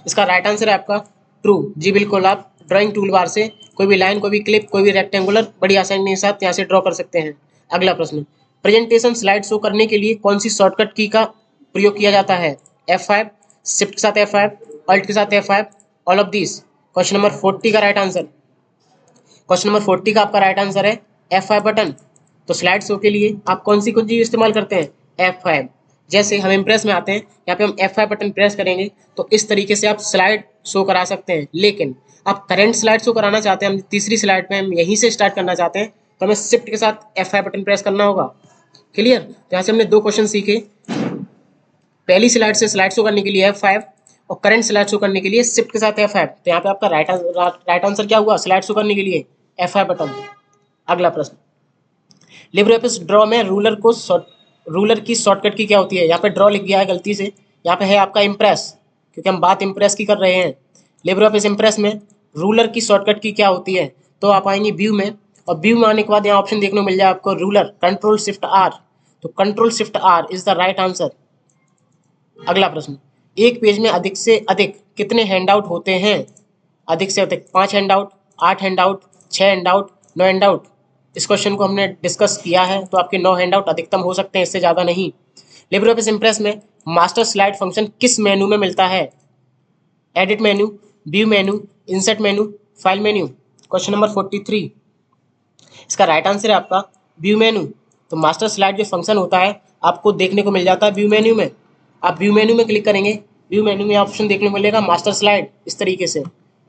इसका राइट आंसर है आपका ट्रू। जी बिल्कुल, आप ड्राइंग टूलबार से कोई भी लाइन, कोई भी क्लिप, कोई भी रेक्टेंगुलर बड़ी आसानी के साथ यहाँ से ड्रॉ कर सकते हैं। अगला प्रश्न, प्रेजेंटेशन स्लाइड शो करने के लिए कौन सी शॉर्टकट की का प्रयोग किया जाता है? F5, शिफ्ट के साथ F5, अल्ट के साथ F5, all of this? Question number 40 का राइट आंसर, क्वेश्चन नंबर 40 का आपका राइट आंसर है F5 बटन। तो स्लाइड शो के लिए आप कौन सी चीज इस्तेमाल करते हैं? F5। जैसे हम इम्प्रेस में आते हैं, यहाँ पे हम F5 बटन प्रेस करेंगे तो इस तरीके से आप स्लाइड शो करा सकते हैं। लेकिन आप करंट स्लाइड शो कराना चाहते हैं, हम तीसरी स्लाइड पे हम यहीं से स्टार्ट करना चाहते हैं, तो हमें शिफ्ट के साथ F5 बटन प्रेस करना होगा। क्लियर? तो यहाँ से हमने 2 क्वेश्चन सीखे। पहली स्लाइड से स्लाइड शो करने के लिए F5 और करंट स्लाइड शो करने के लिए शिफ्ट के साथ F5। तो यहाँ पे आपका राइट आंसर क्या हुआ? स्लाइड शो करने के लिए F5 बटन। अगला प्रश्न, लिब्रे ऑफिस ड्रॉ में रूलर की शॉर्टकट की क्या होती है? यहाँ पे ड्रॉ लिख गया है गलती से, यहाँ पे है आपका इम्प्रेस, क्योंकि हम बात इम्प्रेस की कर रहे हैं। लिब्रे ऑफिस इम्प्रेस में रूलर की शॉर्टकट की क्या होती है? तो आप आएंगे व्यू में, और व्यू में आने के बाद यहाँ ऑप्शन देखने को मिल जाए आपको रूलर, कंट्रोल शिफ्ट आर। तो control shift R is the right answer. अगला प्रश्न, एक पेज में अधिक से अधिक कितने हैंडआउट होते हैं? अधिक से अधिक 5 हैंडआउट, 8 हैंडआउट, 6 हैंडआउट, 9 हैंडआउट? इस क्वेश्चन को हमने डिस्कस किया है, तो आपके 9 हैंडआउट अधिकतम हो सकते हैं, इससे ज़्यादा नहीं। लिब्रे ऑफिस इम्प्रेस में मास्टर स्लाइड फंक्शन किस मेनू में मिलता है? एडिट मेनू, व्यू मेनू, इंसर्ट मेनू, फाइल मेनू? क्वेश्चन नंबर 43, इसका राइट आंसर है आपका व्यू मेनू। तो मास्टर स्लाइड जो फंक्शन होता है आपको देखने को मिल जाता है व्यू मेन्यू में। आप व्यू मेन्यू में क्लिक करेंगे, व्यू मेन्यू में ऑप्शन देखने को मिलेगा मास्टर स्लाइड, इस तरीके से।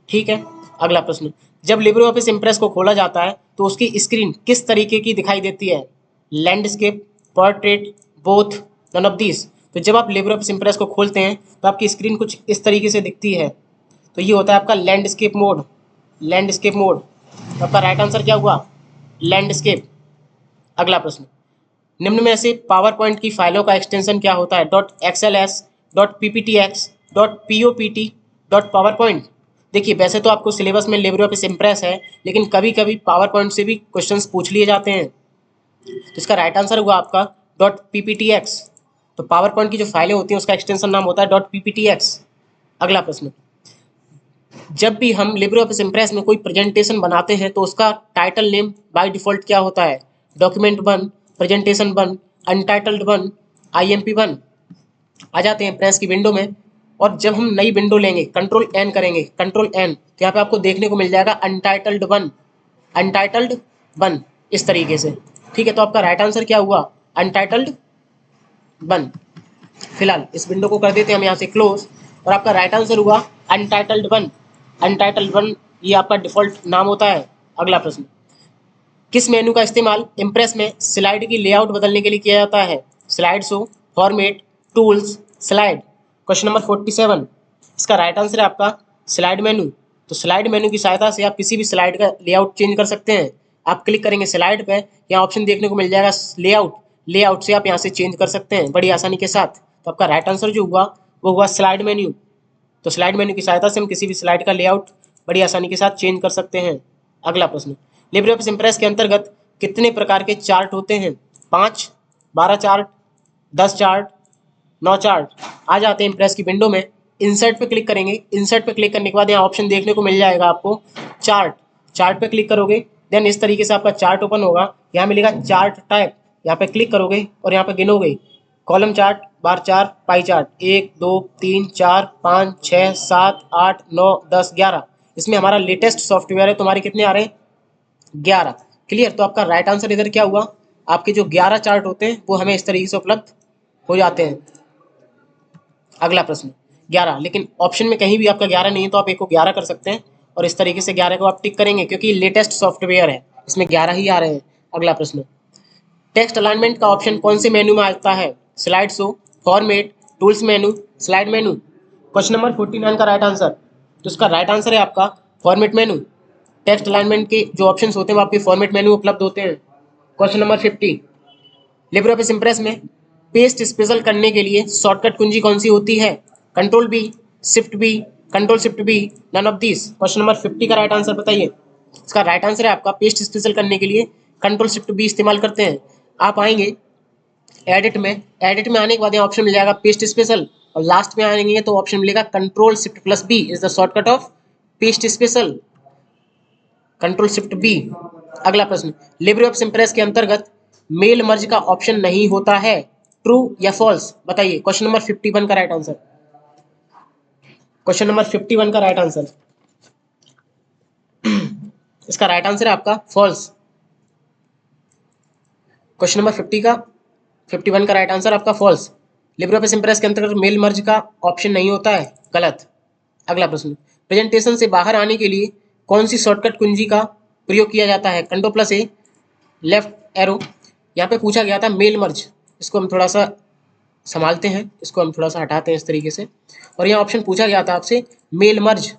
ठीक है। अगला प्रश्न, जब लिब्रे ऑफिस इम्प्रेस को खोला जाता है तो उसकी स्क्रीन किस तरीके की दिखाई देती है? Landscape, portrait, both, none of this? तो जब आप लिब्रे ऑफिस इम्प्रेस को खोलते हैं तो आपकी स्क्रीन कुछ इस तरीके से दिखती है। तो ये होता है आपका लैंडस्केप मोड, लैंडस्केप मोड। तो आपका राइट आंसर क्या हुआ? लैंडस्केप। अगला प्रश्न, निम्न में से पावर पॉइंट की फाइलों का एक्सटेंशन क्या होता है? .xls, .pptx, .pott, .powerpoint? देखिए, वैसे तो आपको सिलेबस में लिब्रे ऑफिस इम्प्रेस है, लेकिन कभी कभी पावर पॉइंट से भी क्वेश्चंस पूछ लिए जाते हैं। तो इसका राइट आंसर हुआ आपका .pptx। तो पावर पॉइंट की जो फाइलें होती हैं उसका एक्सटेंशन नाम होता है .pptx। अगला प्रश्न, जब भी हम लिब्रे ऑफिस इम्प्रेस में कोई प्रेजेंटेशन बनाते हैं तो उसका टाइटल नेम बाय डिफॉल्ट क्या होता है? Document 1, presentation 1, untitled 1, IMP 1? आ जाते हैं प्रेस की विंडो में, और जब हम नई विंडो लेंगे कंट्रोल एन करेंगे, कंट्रोल एन, तो यहाँ पे आपको देखने को मिल जाएगा अनटाइटल्ड 1, अनटाइटल्ड 1, इस तरीके से। ठीक है, तो आपका राइट आंसर क्या हुआ? अनटाइटल्ड 1। फिलहाल इस विंडो को कर देते हैं हम यहाँ से क्लोज, और आपका राइट आंसर हुआ अनटाइटल्ड 1। अनटाइटल्ड 1 ये आपका डिफॉल्ट नाम होता है। अगला प्रश्न, किस मेनू का इस्तेमाल इम्प्रेस में स्लाइड की लेआउट बदलने के लिए किया जाता है? Slide show, format, tools, slide? Question number 47, इसका राइट आंसर है आपका स्लाइड मेनू। तो स्लाइड मेनू की सहायता से आप किसी भी स्लाइड का लेआउट चेंज कर सकते हैं। आप क्लिक करेंगे स्लाइड पे, यहाँ ऑप्शन देखने को मिल जाएगा लेआउट, लेआउट से आप यहाँ से चेंज कर सकते हैं बड़ी आसानी के साथ। तो आपका राइट आंसर जो हुआ वो हुआ स्लाइड मेन्यू। तो स्लाइड मेन्यू की सहायता से हम किसी भी स्लाइड का लेआउट बड़ी आसानी के साथ चेंज कर सकते हैं। अगला प्रश्न, लिब्रे ऑफिस इम्प्रेस के अंतर्गत कितने प्रकार के चार्ट होते हैं? 5, 12 चार्ट, 10 चार्ट, 9 चार्ट। आ जाते हैं इम्प्रेस की विंडो में, इंसर्ट पे क्लिक करेंगे। इंसर्ट पे क्लिक करने के बाद यहाँ ऑप्शन देखने को मिल जाएगा आपको चार्ट। चार्ट पे क्लिक करोगे, देन इस तरीके से आपका चार्ट ओपन होगा। यहाँ मिलेगा चार्ट टाइप, यहाँ पे क्लिक करोगे और यहाँ पे गिनोगे column chart, bar chart, pie chart, 1, 2, 3, 4, 5, 6, 7, 8, 9, 10, 11। इसमें हमारा लेटेस्ट सॉफ्टवेयर है, तुम्हारे कितने आ रहे हैं? 11। क्लियर? तो आपका राइट आंसर इधर क्या हुआ? आपके जो 11 चार्ट होते हैं वो हमें इस तरीके से उपलब्ध हो जाते हैं। अगला प्रश्न 11, लेकिन ऑप्शन में कहीं भी आपका 11 नहीं है तो आप एक को 11 कर सकते हैं और इस तरीके से 11 को आप टिक करेंगे क्योंकि लेटेस्ट सॉफ्टवेयर है, इसमें 11 ही आ रहे हैं। अगला प्रश्न, टेक्स्ट अलाइनमेंट का ऑप्शन कौन से मेन्यू में आता है? Slide show, format, tools menu, slide मेनू। क्वेश्चन नंबर 49 का राइट आंसर, तो इसका राइट आंसर है आपका फॉर्मेट मेनू। टेक्स्ट अलाइनमेंट के जो ऑप्शंस होते हैं वो आपके फॉर्मेट मेनू उपलब्ध होते हैं। Question number 50, Libre Office Impress में पेस्ट स्पेशल करने के लिए शॉर्टकट कुंजी कौन सी होती है? Control B, shift B, control shift B, none of this. Question number 50 का राइट आंसर बताइए। इसका राइट आंसर है आपका पेस्ट स्पेशल करने के लिए कंट्रोल शिफ्ट बी इस्तेमाल करते हैं। आप आएंगे एडिट में, एडिट में आने के बाद यहाँ ऑप्शन मिल जाएगा पेस्ट स्पेशल और लास्ट में आएंगे तो ऑप्शन मिलेगा control shift plus B is the shortcut of paste special, control shift B. अगला प्रश्न, लिब्रे ऑफिस इम्प्रेस के अंतर्गत मेल मर्ज का ऑप्शन नहीं होता है, ट्रू या फॉल्स? बताइए। क्वेश्चन नंबर 51 का राइट आंसर, क्वेश्चन नंबर 51 का राइट आंसर, इसका राइट आंसर है आपका फॉल्स। क्वेश्चन नंबर 51 का राइट आंसर आपका फॉल्स। लिब्रे ऑफिस इम्प्रेस के अंतर्गत मेल मर्ज का ऑप्शन नहीं होता है, गलत। अगला प्रश्न, प्रेजेंटेशन से बाहर आने के लिए कौन सी शॉर्टकट कुंजी का प्रयोग किया जाता है? Control plus A, left arrow. यहाँ पे पूछा गया था मेल मर्ज, इसको हम थोड़ा सा संभालते हैं, इसको हम थोड़ा सा हटाते हैं इस तरीके से। और यहाँ ऑप्शन पूछा गया था आपसे मेल मर्ज,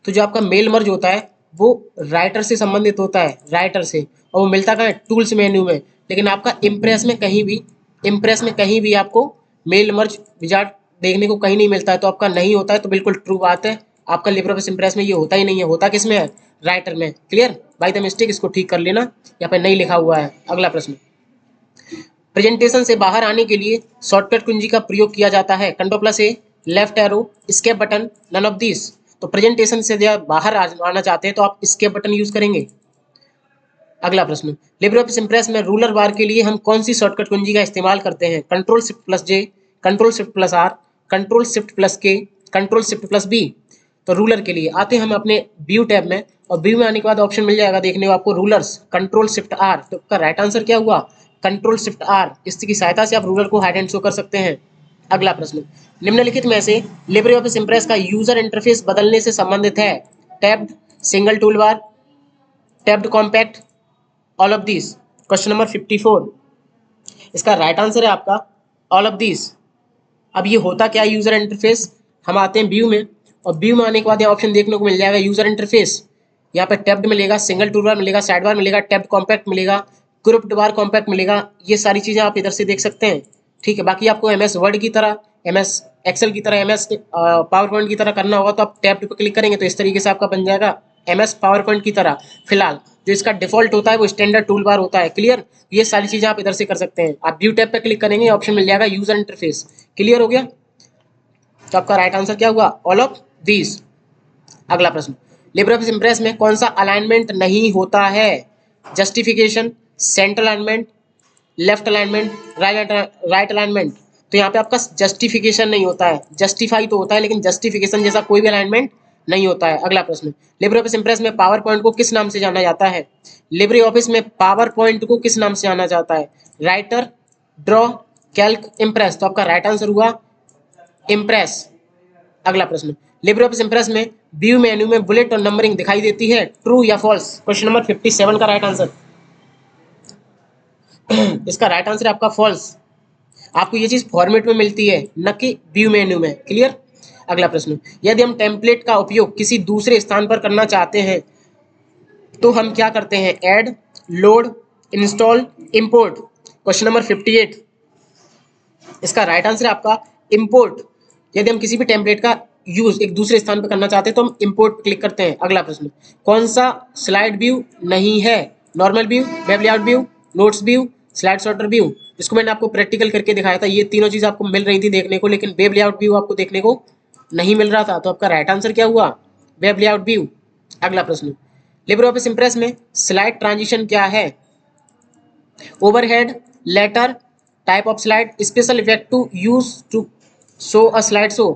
तो जो आपका मेल मर्ज होता है वो राइटर से संबंधित होता है, राइटर से, और वो मिलता कहाँ है? टूल्स मेन्यू में। लेकिन आपका इम्प्रेस में कहीं भी आपको मेल मर्ज विजार्ड देखने को कहीं नहीं मिलता है, तो आपका नहीं होता है, तो बिल्कुल ट्रू बात है। आपका लिब्रे ऑफिस इम्प्रेस में ये होता ही नहीं है, होता किस में है? राइटर में। क्लियर? बाय द मिस्टेक इसको ठीक कर लेना, यहाँ पे नहीं लिखा हुआ है। अगला प्रश्न, प्रेजेंटेशन से बाहर आने के लिए शॉर्टकट कुंजी का प्रयोग किया जाता है? Control plus A, left arrow, escape button, none of this. तो प्रेजेंटेशन से जब बाहर आना चाहते हैं तो आप स्केप बटन यूज करेंगे। अगला प्रश्न, लिब्रे ऑफिस इम्प्रेस में रूलर बार के लिए हम कौन सी शॉर्टकट कुंजी का इस्तेमाल करते हैं? Control shift plus J, control shift plus R, control shift plus K, control shift plus B. तो रूलर के लिए आते हैं हम अपने व्यू टैब में, और व्यू में आने के बाद ऑप्शन मिल जाएगा देखने को आपको रूलर्स, कंट्रोल शिफ्ट आर। तो आपका राइट आंसर क्या हुआ? Control shift R. इसकी सहायता से आप रूलर को हाइड एंड शो कर सकते हैं। अगला प्रश्न, निम्नलिखित में से लिब्रे ऑफिस इम्प्रेस का यूजर इंटरफेस बदलने से संबंधित है? Tabbed, single tool bar, tabbed compact, all of this. Question number 54, इसका राइट आंसर है आपका ऑल ऑफ दिस। अब ये होता क्या है यूजर इंटरफेस? हम आते हैं व्यू में, और व्यू में आने के बाद यहाँ ऑप्शन देखने को मिल जाएगा यूजर इंटरफेस। यहाँ पे टैब्ड मिलेगा, सिंगल टूल बार मिलेगा, साइड बार मिलेगा, टैब्ड कॉम्पैक्ट मिलेगा, ग्रुप्ड बार कॉम्पैक्ट मिलेगा। ये सारी चीजें आप इधर से देख सकते हैं। ठीक है, बाकी आपको MS वर्ड की तरह, MS एक्सेल की तरह, MS पावर पॉइंट की तरह करना होगा तो आप टैब पे क्लिक करेंगे तो इस तरीके से आपका बन जाएगा MS पावर पॉइंट की तरह। फिलहाल जो इसका डिफॉल्ट होता है वो स्टैंडर्ड टूल बार होता है। क्लियर? ये सारी चीजें आप इधर से कर सकते हैं। आप व्यू टैब पे क्लिक करेंगे, ऑप्शन मिल जाएगा यूजर इंटरफेस। क्लियर हो गया? तो आपका राइट आंसर क्या हुआ? All of these. अगला प्रश्न, लिब्रे ऑफिस इम्प्रेस में कौन सा अलाइनमेंट नहीं होता है? Justification, centre alignment, left alignment, right alignment. तो यहाँ पे आपका जस्टिफिकेशन नहीं होता है, जस्टिफाई तो होता है लेकिन जस्टिफिकेशन जैसा कोई भी अलाइनमेंट नहीं होता है। अगला प्रश्न, लिब्रे ऑफिस इम्प्रेस में पावर पॉइंट को किस नाम से जाना जाता है? लिब्रे ऑफिस में पावर पॉइंट को किस नाम से जाना जाता है? Writer, draw, Calc, impress. तो आपका राइट आंसर हुआ इम्प्रेस। अगला प्रश्न, लिब्रे ऑफिस इम्प्रेस में व्यू मेन्यू में बुलेट और नंबरिंग दिखाई देती है? ट्रू या फॉल्स? क्वेश्चन नंबर 57 का राइट आंसर, इसका राइट आंसर है आपका फॉल्स। आपको ये चीज फॉर्मेट में मिलती है, न कि व्यू मेन्यू में। क्लियर? अगला प्रश्न, यदि हम टेम्पलेट का उपयोग किसी दूसरे स्थान पर करना चाहते हैं तो हम क्या करते हैं? Add, load, install, import. Question number 58, इसका राइट आंसर है आपका इंपोर्ट। यदि हम किसी भी टेम्पलेट का यूज एक दूसरे स्थान पर करना चाहते हैं तो हम इंपोर्ट क्लिक करते हैं। अगला प्रश्न, कौन सा स्लाइड व्यू नहीं है? Normal view, web layout view, notes view, slide sorter view. इसको मैंने आपको प्रैक्टिकल करके दिखाया था, ये तीनों चीज आपको मिल रही थी देखने को, लेकिन वेब लेआउट व्यू आपको देखने को नहीं मिल रहा था। तो आपका राइट आंसर क्या हुआ? Web layout view. अगला प्रश्न, लिब्रे ऑफिस इंप्रेस में स्लाइड ट्रांजिशन क्या है? Overhead, letter, type of slide, special effect to use to show a slide show.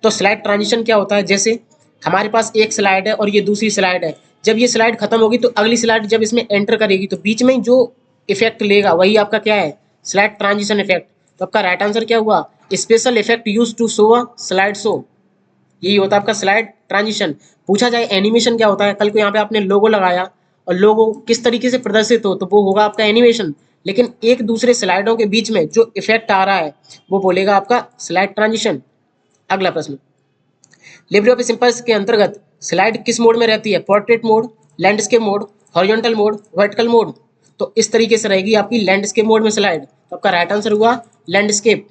तो स्लाइड ट्रांजिशन क्या होता है? जैसे हमारे पास एक स्लाइड है और ये दूसरी स्लाइड है, जब ये स्लाइड खत्म होगी तो अगली स्लाइड जब इसमें एंटर करेगी तो बीच में जो इफेक्ट लेगा वही आपका क्या है? Slide transition effect. तो आपका राइट आंसर क्या हुआ? Special effect use to show a slide show. यही होता है आपका स्लाइड ट्रांजिशन। पूछा जाए एनिमेशन क्या होता है, कल को यहाँ पे आपने लोगो लगाया और लोगो किस तरीके से प्रदर्शित हो तो वो होगा आपका एनिमेशन, लेकिन एक दूसरे स्लाइडों के बीच में जो इफेक्ट आ रहा है वो बोलेगा आपका स्लाइड ट्रांजिशन। अगला प्रश्न, लिब्रे ऑफिस इंप्रेस के अंतर्गत स्लाइड किस मोड में रहती है? Portrait mode, landscape mode, horizontal mode, vertical mode. तो इस तरीके से रहेगी आपकी लैंडस्केप मोड में स्लाइड। तो आपका राइट आंसर हुआ लैंडस्केप।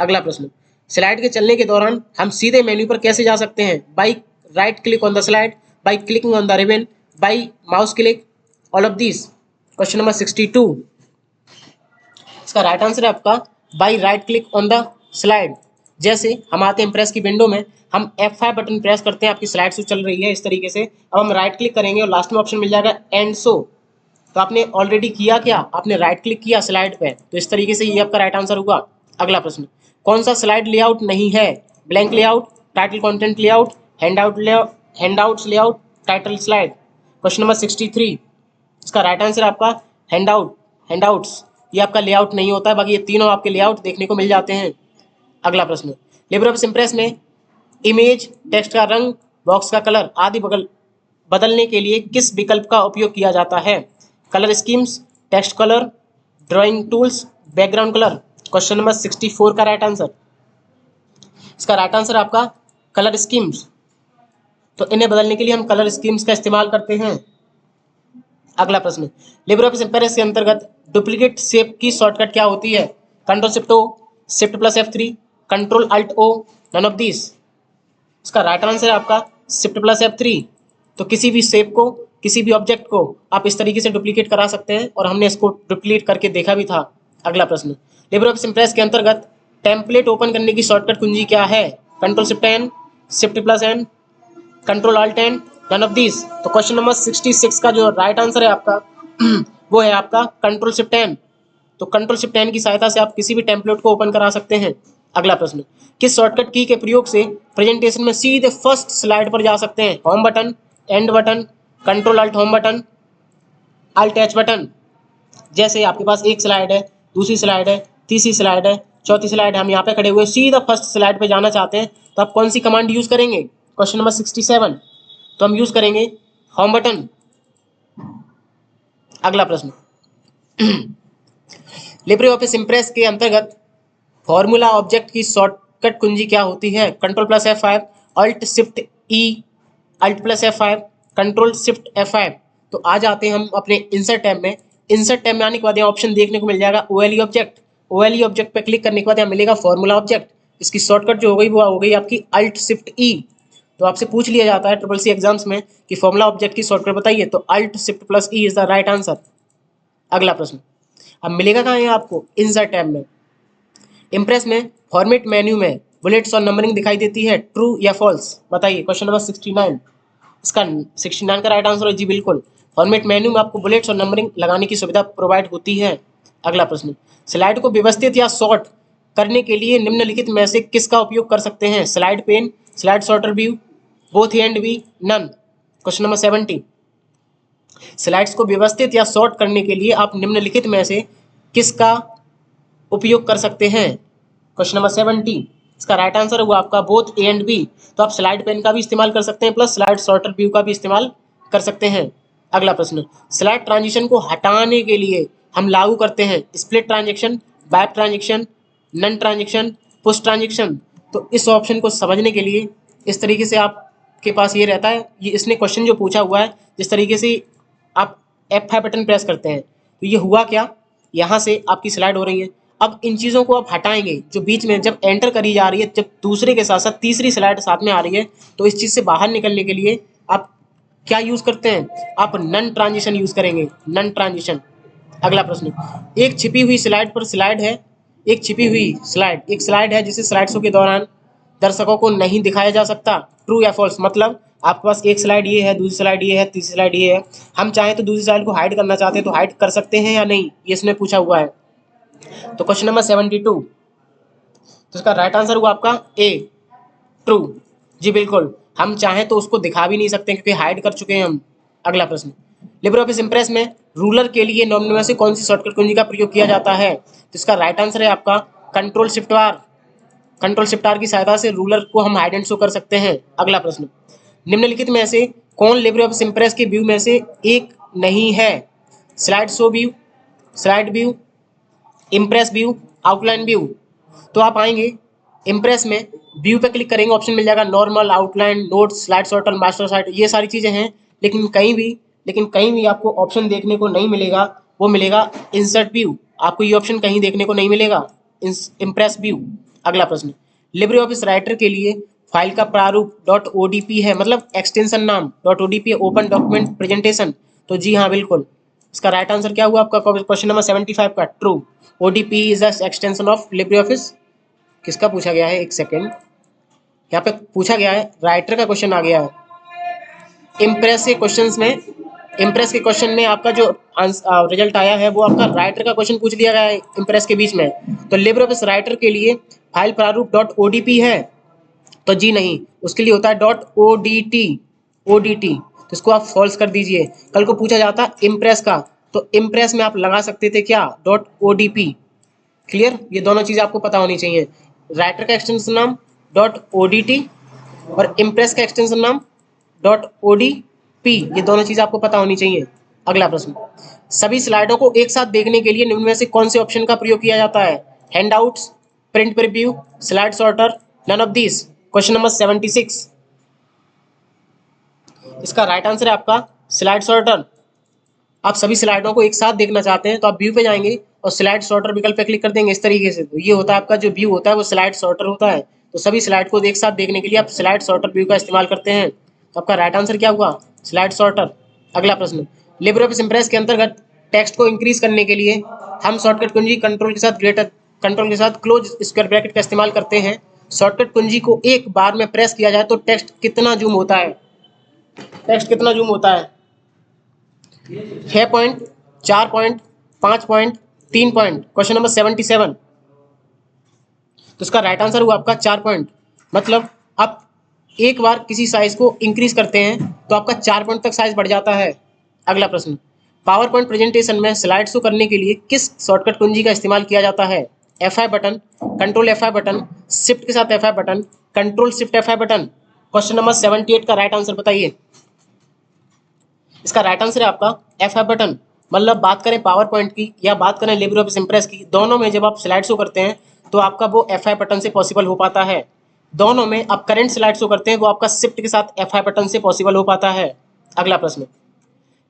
अगला प्रश्न, स्लाइड के चलने के दौरान हम सीधे मेन्यू पर कैसे जा सकते हैं? By right click on the slide, by clicking on the ribbon, by mouse click, all of this. Question number 62, इसका राइट आंसर है आपका by right click on the slide. जैसे हम आते हैं इम्प्रेस की विंडो में, हम F5 बटन प्रेस करते हैं, आपकी स्लाइड शो चल रही है इस तरीके से, अब हम राइट क्लिक करेंगे और लास्ट में ऑप्शन मिल जाएगा एंड शो। तो आपने ऑलरेडी किया क्या? आपने राइट क्लिक किया स्लाइड पे, तो इस तरीके से ये आपका राइट आंसर हुआ। अगला प्रश्न, कौन सा स्लाइड लेआउट नहीं है? Blank layout, title content layout, handouts layout, title slide. Question number 63, इसका राइट आंसर आपका हैंडआउट्स। ये आपका लेआउट नहीं होता है, बाकी ये तीनों आपके लेआउट देखने को मिल जाते हैं। अगला प्रश्न, लिब्रे ऑफिस इंप्रेस में इमेज, टेक्स्ट का रंग, बॉक्स का कलर आदि बदलने के लिए किस विकल्प का उपयोग किया जाता है? Colour schemes, text colour, drawing tools, background colour. Question number 64 का राइट आंसर, इसका राइट आंसर आपका कलर स्कीम्स। तो इन्हें बदलने के लिए हम कलर स्कीम्स का इस्तेमाल करते हैं। अगला प्रश्न, लिब्रे ऑफिस इंप्रेस के अंतर्गत डुप्लीकेट शेप की शॉर्टकट क्या होती है? Control shift O, shift plus F3, control alt O, none of this. इसका राइट आंसर है आपका शिफ्ट प्लस F3। तो किसी भी शेप को, किसी भी ऑब्जेक्ट को आप इस तरीके से डुप्लीकेट करा सकते हैं और हमने इसको डुप्लीकेट करके देखा भी था। अगला प्रश्न, लिब्रे ऑफिस इंप्रेस के अंतर्गत टेम्पलेट ओपन करने की शॉर्टकट कुंजी क्या है? Control shift N, shift plus N, control alt N, none of this. तो क्वेश्चन नंबर 66 का जो राइट आंसर है आपका वो है आपका कंट्रोल शिफ्ट एन। तो कंट्रोल शिफ्ट एन की सहायता से आप किसी भी टेम्पलेट को ओपन करा सकते हैं। अगला प्रश्न, किस शॉर्टकट की के प्रयोग से प्रेजेंटेशन में सीधे फर्स्ट स्लाइड पर जा सकते हैं? Home button, end button, control alt home button, alt H button. जैसे आपके पास एक स्लाइड है, दूसरी स्लाइड है, तीसरी स्लाइड है, चौथी स्लाइड है, हम यहाँ पे खड़े हुए सीधा फर्स्ट स्लाइड पे जाना चाहते हैं, तो आप कौन सी कमांड यूज करेंगे? क्वेश्चन नंबर 67, तो हम यूज करेंगे होम बटन। अगला प्रश्न, लिब्रे ऑफिस इंप्रेस के अंतर्गत फॉर्मूला ऑब्जेक्ट की शॉर्टकट कुंजी क्या होती है? Control plus F5, alt shift E, alt plus F5, control shift F5। तो आ जाते हैं हम अपने इंसर्ट टैब में। इंसर्ट टैब में आने के बाद यहाँ ऑप्शन देखने को मिल जाएगा OLE ऑब्जेक्ट। OLE ऑब्जेक्ट पे क्लिक करने के बाद यहाँ मिलेगा फॉर्मूला ऑब्जेक्ट। इसकी शॉर्टकट जो हो गई वो हो गई आपकी अल्ट शिफ्ट ई। तो आपसे पूछ लिया जाता है ट्रिपल सी एग्जाम्स में कि फॉर्मूला ऑब्जेक्ट की शॉर्टकट बताइए, तो alt shift plus E is the right answer. अगला प्रश्न, अब मिलेगा कहाँ है आपको? इंसर्ट टैब में। इंप्रेस में फॉर्मेट मेन्यू में बुलेट्स और नंबरिंग दिखाई देती है, ट्रू या फॉल्स? बताइए। क्वेश्चन नंबर 69, इसका 69 का राइट आंसर है जी बिल्कुल। फॉर्मेट मेन्यू में आपको बुलेट्स और नंबरिंग लगाने की सुविधा प्रोवाइड होती है। अगला प्रश्न, स्लाइड को व्यवस्थित या शॉर्ट करने के लिए निम्नलिखित में से किसका उपयोग कर सकते हैं? Slide pane, slide sorter view, both A and B, none. Question number 70, slides को व्यवस्थित या शॉर्ट करने के लिए आप निम्नलिखित में से किसका उपयोग कर सकते हैं? क्वेश्चन नंबर 70, इसका राइट आंसर हुआ आपका बोथ ए एंड बी। तो आप स्लाइड पेन का भी इस्तेमाल कर सकते हैं प्लस स्लाइड सॉर्टर व्यू का भी इस्तेमाल कर सकते हैं। अगला प्रश्न, स्लाइड ट्रांजिशन को हटाने के लिए हम लागू करते हैं split transaction, back transaction, none transaction, push transaction. तो इस ऑप्शन को समझने के लिए इस तरीके से आपके पास ये रहता है, ये इसने क्वेश्चन जो पूछा हुआ है, जिस तरीके से आप F5 बटन प्रेस करते हैं तो ये हुआ क्या, यहाँ से आपकी स्लाइड हो रही है, अब इन चीज़ों को आप हटाएंगे, जो बीच में जब एंटर करी जा रही है, जब दूसरे के साथ साथ तीसरी स्लाइड साथ में आ रही है, तो इस चीज़ से बाहर निकलने के लिए आप क्या यूज़ करते हैं, आप नन ट्रांजिशन यूज़ करेंगे, नन ट्रांजिशन। अगला प्रश्न, एक छिपी हुई स्लाइड पर स्लाइड है, एक छिपी हुई स्लाइड एक स्लाइड है जिसे स्लाइड शो के दौरान दर्शकों को नहीं दिखाया जा सकता, ट्रू या फॉल्स। मतलब आपके पास एक स्लाइड ये है, दूसरी स्लाइड ये है, तीसरी स्लाइड ये है, हम चाहें तो दूसरी स्लाइड को हाइड करना चाहते हैं तो हाइड कर सकते हैं या नहीं, ये इसने पूछा हुआ है। तो क्वेश्चन नंबर 72, तो इसका राइट आंसर हुआ आपका ए, ट्रू। जी बिल्कुल, हम चाहें तो उसको दिखा भी नहीं सकते क्योंकि हाइड कर चुके हैं हम। अगला प्रश्न, लिब्रे ऑफिस इम्प्रेस में रूलर के लिए निम्न में से कौन सी शॉर्टकट कुंजी का प्रयोग किया जाता है? तो इसका राइट आंसर है आपका control shift R. Control shift R की सहायता से रूलर को हम हाइड एंड शो कर सकते हैं। अगला प्रश्न, निम्नलिखित में से कौन लिब्रे ऑफिस इम्प्रेस के व्यू में से एक नहीं है? Slide show view, slide view, impress view, outline view. तो आप आएंगे इम्प्रेस में, व्यू पे क्लिक करेंगे, ऑप्शन मिल जाएगा normal, outline, notes, slide sorter, master slide, ये सारी चीज़ें हैं। लेकिन कहीं भी आपको ऑप्शन देखने को नहीं मिलेगा, वो मिलेगा इंसर्ट व्यू। आपको ये ऑप्शन कहीं देखने को नहीं मिलेगा, इम्प्रेस व्यू। अगला प्रश्न, लिब्रे ऑफिस राइटर के लिए फाइल का प्रारूप डॉट ओडीपी है, मतलब एक्सटेंशन नाम dot ODP, open document presentation. तो जी हाँ बिल्कुल, इसका राइट आंसर क्या हुआ आपका क्वेश्चन नंबर 75 का, true. ODP is the extension of Libre Office. किसका पूछा गया है, एक सेकेंड, यहाँ पे पूछा गया है, राइटर का क्वेश्चन आ गया है। इम्प्रेस के क्वेश्चंस में, इम्प्रेस के क्वेश्चन में आपका जो रिजल्ट आया है वो आपका राइटर का क्वेश्चन पूछ दिया गया है इम्प्रेस के बीच में। तो लिब्रे ऑफिस राइटर के लिए फाइल प्रारूप डॉट ओडीपी है, तो जी नहीं, उसके लिए होता है डॉट ओडीटी, ओडीटी। तो इसको आप फॉल्स कर दीजिए। कल को पूछा जाता इम्प्रेस का, तो इम्प्रेस में आप लगा सकते थे क्या, डॉट ओडीपी। क्लियर, ये दोनों चीज़ें आपको पता होनी चाहिए। राइटर का एक्सटेंशन नाम डॉट ओडीटी और इम्प्रेस का एक्सटेंशन नाम डॉट ओडीपी, ये दोनों चीज़ें आपको पता होनी चाहिए। अगला प्रश्न, सभी स्लाइडों को एक साथ देखने के लिए निम्न में से कौन से ऑप्शन का प्रयोग किया जाता है? Handouts, print preview, slide sorter, none of this. Question number 76, इसका राइट आंसर है आपका स्लाइड सॉर्टर। आप सभी स्लाइडों को एक साथ देखना चाहते हैं तो आप व्यू पे जाएंगे और स्लाइड सॉर्टर विकल्प पे क्लिक कर देंगे इस तरीके से। तो ये होता है आपका जो व्यू होता है वो स्लाइड सॉर्टर होता है। तो सभी स्लाइड को एक साथ देखने के लिए आप स्लाइड सॉर्टर व्यू का इस्तेमाल करते हैं। तो आपका राइट आंसर क्या हुआ, स्लाइड सॉर्टर। अगला प्रश्न, लिब्रे ऑफिस इम्प्रेस के अंतर्गत टेक्स्ट को इंक्रीज करने के लिए हम शॉर्टकट कुंजी कंट्रोल के साथ ग्रेटर, कंट्रोल के साथ क्लोज स्क्वायर ब्रैकेट का इस्तेमाल करते हैं। शॉर्टकट कुंजी को एक बार में प्रेस किया जाए तो टेक्स्ट कितना जूम होता है? टेक्स्ट कितना जूम होता है? 6 point, 4 point, 5 point, 3 point. Question number 77, तो इसका राइट आंसर हुआ आपका 4 पॉइंट। मतलब आप एक बार किसी साइज को इंक्रीज करते हैं तो आपका 4 पॉइंट तक साइज बढ़ जाता है। अगला प्रश्न, पावर पॉइंट प्रेजेंटेशन में स्लाइड शो करने के लिए किस शॉर्टकट कुंजी का इस्तेमाल किया जाता है? F5 button, control F5 button, shift के साथ F5 button, control shift F5 button. Question number 78 का राइट आंसर बताइए। इसका राइट आंसर है आपका F5 बटन। मतलब बात करें पावर पॉइंट की या बात करें लिब्रे ऑफिस इम्प्रेस की, दोनों में जब आप स्लाइड शो करते हैं तो आपका वो F5 बटन से पॉसिबल हो पाता है। दोनों में आप करंट स्लाइड शो करते हैं वो आपका शिफ्ट के साथ F5 बटन से पॉसिबल हो पाता है। अगला प्रश्न,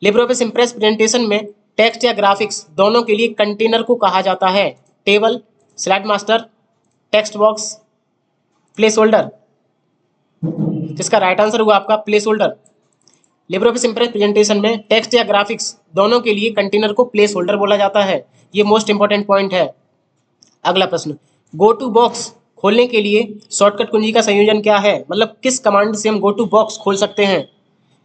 लिब्रे ऑफिस इम्प्रेस प्रेजेंटेशन में टेक्स्ट या ग्राफिक्स दोनों के लिए कंटेनर को कहा जाता है? Table, slide master, text box, place holder. इसका राइट आंसर हुआ आपका place holder. Libre Office impress presentation में टेक्स्ट या ग्राफिक्स दोनों के लिए कंटेनर को प्लेस होल्डर बोला जाता है। ये मोस्ट इंपॉर्टेंट पॉइंट है। अगला प्रश्न, गो टू बॉक्स खोलने के लिए शॉर्टकट कुंजी का संयोजन क्या है? मतलब किस कमांड से हम गो टू बॉक्स खोल सकते हैं?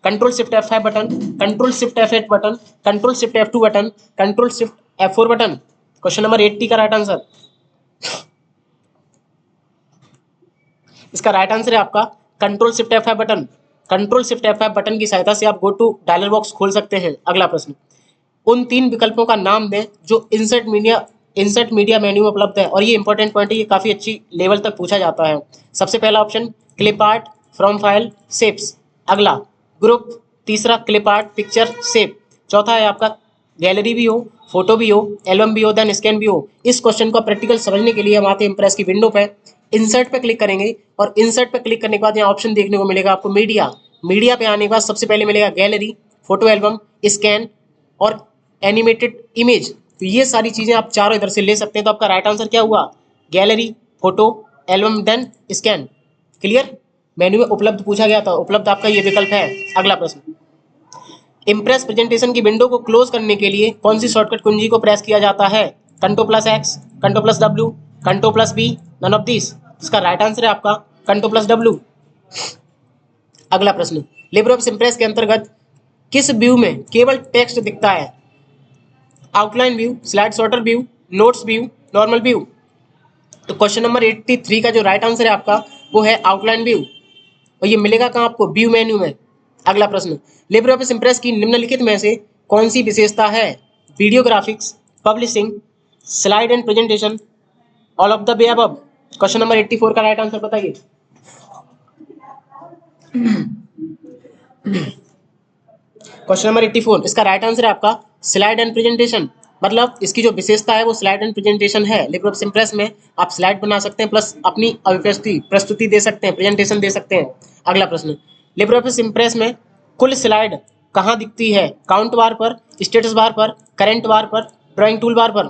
Control shift F5 button, control shift F8 button, control shift F2 button, control shift F4 button. Question number 80 का राइट आंसर, इसका राइट आंसर है आपका control shift F5 button. Control shift F5 button की सहायता से आप गो टू डायलॉग बॉक्स खोल सकते हैं। अगला प्रश्न, उन 3 विकल्पों का नाम दें जो इंसर्ट मीडिया मेन्यू में उपलब्ध है। और ये इंपॉर्टेंट पॉइंट है, ये काफ़ी अच्छी लेवल तक पूछा जाता है। सबसे पहला option clip art, from file, shapes. अगला ग्रुप, तीसरा क्लिप आर्ट, पिक्चर, शेप। चौथा है आपका गैलरी भी हो, फोटो भी हो, एल्बम भी हो, देन स्कैन भी हो। इस क्वेश्चन को प्रैक्टिकल समझने के लिए हम आते हैं इम्प्रेस की विंडो पे, इंसर्ट पे क्लिक करेंगे और इंसर्ट पे क्लिक करने के बाद यहाँ ऑप्शन देखने को मिलेगा आपको मीडिया। मीडिया पे आने के बाद सबसे पहले मिलेगा गैलरी, फोटो एल्बम, स्कैन और एनिमेटेड इमेज। तो ये सारी चीज़ें आप चारों इधर से ले सकते हैं। तो आपका राइट आंसर क्या हुआ? Gallery, photo, album, then scan. Clear? Menu में उपलब्ध पूछा गया था, उपलब्ध आपका ये विकल्प है। अगला प्रश्न, इम्प्रेस प्रेजेंटेशन की विंडो को क्लोज करने के लिए कौन सी शॉर्टकट कुंजी को प्रेस किया जाता है? Ctrl+X, Ctrl+W, Ctrl+V, none of this. इसका राइट आंसर है आपका Ctrl+W। अगला प्रश्न, लिब्रे ऑफिस इम्प्रेस के अंतर्गत किस व्यू में केवल टेक्स्ट दिखता है? Outline view, slide sorter view, notes view, normal view. तो क्वेश्चन नंबर 83 का जो राइट आंसर है आपका वो है आउटलाइन व्यू, और ये मिलेगा कहाँ आपको? व्यू मेन्यू में। अगला प्रश्न, लिब्रे ऑफिस इम्प्रेस की निम्नलिखित में से कौन सी विशेषता है? Video graphics, publishing, slide and presentation, all of the above. Question number 84 का राइट आंसर बताइए। क्वेश्चन नंबर 84, इसका राइट आंसर है आपका स्लाइड एंड प्रेजेंटेशन। मतलब इसकी जो विशेषता है वो स्लाइड एंड प्रेजेंटेशन है। लिब्रे ऑफिस इम्प्रेस में आप स्लाइड बना सकते हैं प्लस अपनी अभिव्यक्ति प्रस्तुति दे सकते हैं, प्रेजेंटेशन दे सकते हैं। अगला प्रश्न, लिब्रे ऑफिस इम्प्रेस में कुल स्लाइड कहाँ दिखती है? काउंट बार पर, स्टेटस बार पर, करेंट बार पर, ड्राइंग टूल बार पर।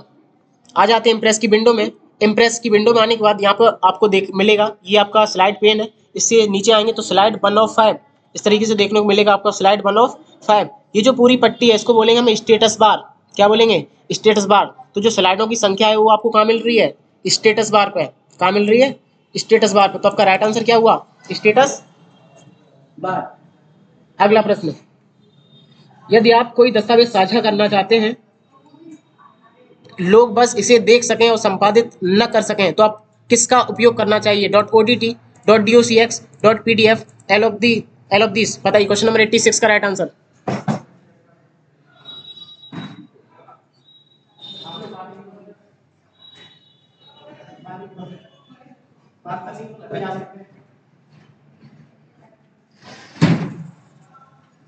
आ जाते हैं इम्प्रेस की विंडो में। इम्प्रेस की विंडो में आने के बाद यहाँ पर आपको देख मिलेगा, ये आपका स्लाइड पेन है। इससे नीचे आएंगे तो स्लाइड 1 ऑफ 5 इस तरीके से देखने को मिलेगा आपका, स्लाइड 1 ऑफ 5। ये जो पूरी पट्टी है इसको बोलेंगे हम स्टेटस बार। क्या बोलेंगे? Status bar. तो जो स्लाइडों की संख्या है वो आपको कहाँ मिल रही है? स्टेटस बार पे। कहाँ मिल रही है? स्टेटस बार पे। तो आपका राइट आंसर क्या हुआ? Status bar. अगला प्रश्न, यदि आप कोई दस्तावेज साझा करना चाहते हैं, लोग बस इसे देख सकें और संपादित न कर सकें, तो आप किसका उपयोग करना चाहिए? .odt, .docx, .pdf, L of this. बताइए क्वेश्चन नंबर 86 का राइट आंसर।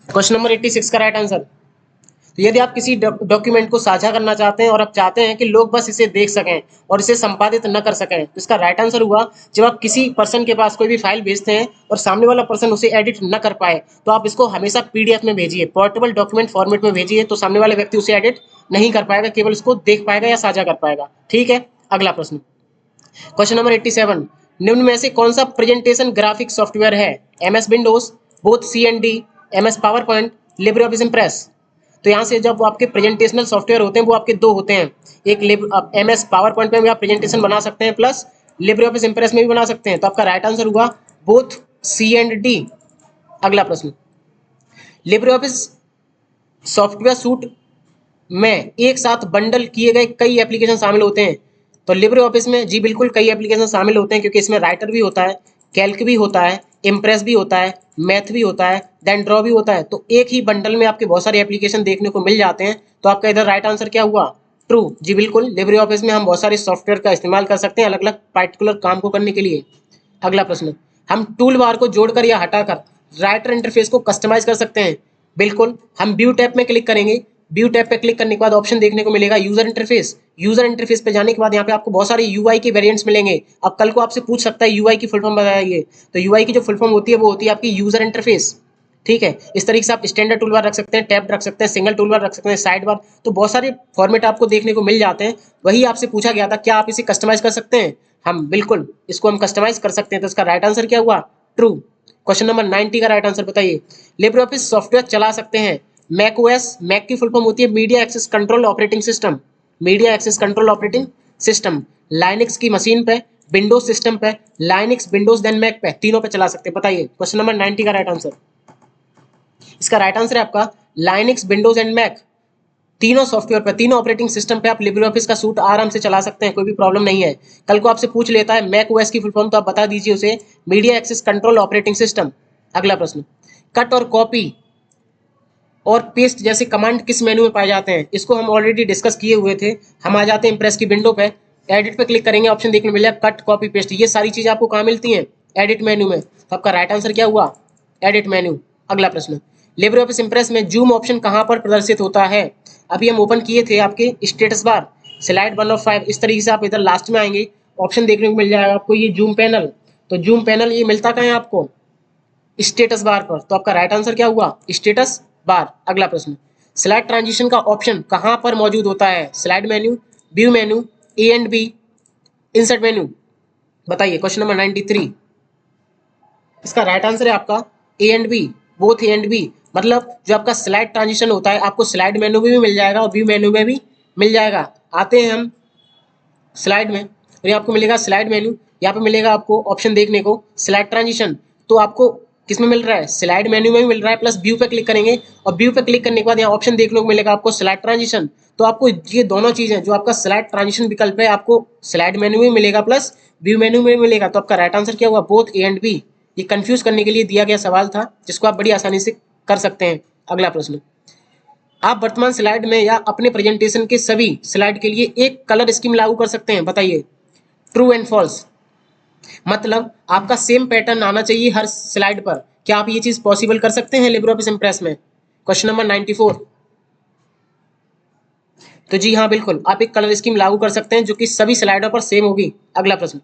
क्वेश्चन नंबर 86 का राइट आंसर। तो यदि आप किसी डॉक्यूमेंट को साझा करना चाहते हैं और आप चाहते हैं कि लोग बस इसे देख सकें और इसे संपादित न कर सकें, तो इसका राइट आंसर हुआ, जब आप किसी पर्सन के पास कोई भी फाइल भेजते हैं और सामने वाला पर्सन उसे एडिट न कर पाए, तो आप इसको हमेशा पीडीएफ में भेजिए, पोर्टेबल डॉक्यूमेंट फॉर्मेट में भेजिए। तो सामने वाले व्यक्ति उसे एडिट नहीं कर पाएगा, केवल उसको देख पाएगा या साझा कर पाएगा। ठीक है, अगला प्रश्न, क्वेश्चन नंबर 87, निम्न में से कौन सा प्रेजेंटेशन ग्राफिक सॉफ्टवेयर है? MS Windows, both CND, MS power point, Libre Office impress. तो यहाँ से जब आपके प्रेजेंटेशनल सॉफ्टवेयर होते हैं वो आपके दो होते हैं, एक MS पावर पॉइंट में भी आप प्रेजेंटेशन बना सकते हैं, प्लस लिब्रे ऑफिस इम्प्रेस में भी बना सकते हैं। तो आपका राइट आंसर हुआ बोथ C&D। अगला प्रश्न, लिब्रे ऑफिस सॉफ्टवेयर सूट में एक साथ बंडल किए गए कई एप्लीकेशन शामिल होते हैं। तो लिब्रे ऑफिस में जी बिल्कुल कई एप्लीकेशन शामिल होते हैं, क्योंकि इसमें राइटर भी होता है, कैल्क भी होता है, इम्प्रेस भी होता है, मैथ भी होता है, देन ड्रॉ भी होता है। तो एक ही बंडल में आपके बहुत सारे एप्लीकेशन देखने को मिल जाते हैं। तो आपका इधर राइट आंसर क्या हुआ? ट्रू। जी बिल्कुल, लिब्रे ऑफिस में हम बहुत सारे सॉफ्टवेयर का इस्तेमाल कर सकते हैं अलग अलग पार्टिकुलर काम को करने के लिए। अगला प्रश्न, हम टूल बार को जोड़कर या हटाकर राइटर इंटरफेस को कस्टमाइज कर सकते हैं। बिल्कुल, हम व्यू टैब में क्लिक करेंगे, व्यू टैब पे क्लिक करने के बाद ऑप्शन देखने को मिलेगा यूजर इंटरफेस। यूजर इंटरफेस पे जाने के बाद यहाँ पे आपको बहुत सारे यूआई के वेरिएंट्स मिलेंगे। अब कल को आपसे पूछ सकता है यूआई की फुल फॉर्म बताइए, तो यूआई की जो फुल फॉर्म होती है वो होती है आपकी यूजर इंटरफेस। ठीक है, इस तरीके से आप स्टैंडर्ड टूल बार रख सकते हैं, टैब रख सकते हैं, सिंगल टूल बार रख सकते हैं, साइड बार। तो बहुत सारे फॉर्मेट आपको देखने को मिल जाते हैं। वही आपसे पूछा गया था, क्या आप इसे कस्टमाइज कर सकते हैं? हम बिल्कुल इसको हम कस्टमाइज कर सकते हैं। तो इसका राइट आंसर क्या हुआ? ट्रू। क्वेश्चन नंबर 90 का राइट आंसर बताइए। लिब्रे ऑफिस सॉफ्टवेयर चला सकते हैं मैक ओएस, मैक की फुल फॉर्म होती है media access control operating system, media access control operating system. Linux की मशीन पे, विंडोज सिस्टम पे, लाइनक्स, विंडोज देन मैक पे, तीनों पे चला सकते हैं। बताइए क्वेश्चन नंबर 90 का राइट आंसर। इसका राइट आंसर है आपका लाइनक्स, विंडोज एंड मैक, तीनों सॉफ्टवेयर पे, तीनों ऑपरेटिंग सिस्टम पे आप लिब्रे ऑफिस का सूट आराम से चला सकते हैं, कोई भी प्रॉब्लम नहीं है। कल को आपसे पूछ लेता है मैक ओएस की फुल फॉर्म, तो आप बता दीजिए उसे media access control operating system. अगला प्रश्न, कट और कॉपी और पेस्ट जैसे कमांड किस मेनू में पाए जाते हैं? इसको हम ऑलरेडी डिस्कस किए हुए थे। हम आ जाते हैं इम्प्रेस की विंडो पे, एडिट पे क्लिक करेंगे, ऑप्शन देखने को मिल जाएगा कट, कॉपी, पेस्ट। ये सारी चीजें आपको कहाँ मिलती हैं? एडिट मेन्यू में। तो आपका राइट आंसर क्या हुआ? Edit menu. अगला प्रश्न, लिब्रे ऑफिस इम्प्रेस में जूम ऑप्शन कहाँ पर प्रदर्शित होता है? अभी हम ओपन किए थे आपके स्टेटस बार, स्लाइड 1 ऑफ 5। इस तरीके से आप इधर लास्ट में आएंगे, ऑप्शन देखने को मिल जाएगा आपको ये जूम पैनल। तो जूम पैनल ये मिलता कहाँ है आपको? स्टेटस बार पर। तो आपका राइट आंसर क्या हुआ? Status bar. अगला प्रश्न, स्लाइड ट्रांजिशन का ऑप्शन कहाँ पर मौजूद होता है? Slide menu, view menu, A and B, insert menu. बताइए क्वेश्चन नंबर 93। इसका राइट आंसर है आपका A and B, both A and B. मतलब जो आपका स्लाइड ट्रांजिशन होता है आपको स्लाइड मेन्यू में भी मिल जाएगा और व्यू मेन्यू में भी मिल जाएगा। आते हैं हम स्लाइड में, तो ये आपको मिलेगा स्लाइड मेन्यू, यहाँ पे मिलेगा आपको ऑप्शन देखने को स्लाइड ट्रांजिशन। तो आपको किस में मिल रहा है? स्लाइड मेन्यू में भी मिल रहा है, प्लस व्यू पे क्लिक करेंगे और व्यू पे क्लिक करने के बाद यहाँ ऑप्शन देखने को मिलेगा आपको स्लाइड ट्रांजिशन। तो आपको ये दोनों चीजें, जो आपका स्लाइड ट्रांजिशन विकल्प है आपको स्लाइड मेन्यू में मिलेगा प्लस व्यू मेन्यू में मिलेगा। तो आपका राइट आंसर क्या हुआ? Both A and B. ये कंफ्यूज करने के लिए दिया गया सवाल था, जिसको आप बड़ी आसानी से कर सकते हैं। अगला प्रश्न, आप वर्तमान स्लाइड में या अपने प्रेजेंटेशन के सभी स्लाइड के लिए एक कलर स्कीम लागू कर सकते हैं। बताइए ट्रू एंड फॉल्स। मतलब आपका सेम पैटर्न आना चाहिए हर स्लाइड पर। क्या आप ये चीज पॉसिबल कर सकते हैं लिब्रियोफिस इम्प्रेस में? Question number 94। तो जी हाँ बिल्कुल, आप एक कलर स्कीम लागू कर सकते हैं जो कि सभी स्लाइडों पर सेम होगी। अगला प्रश्न,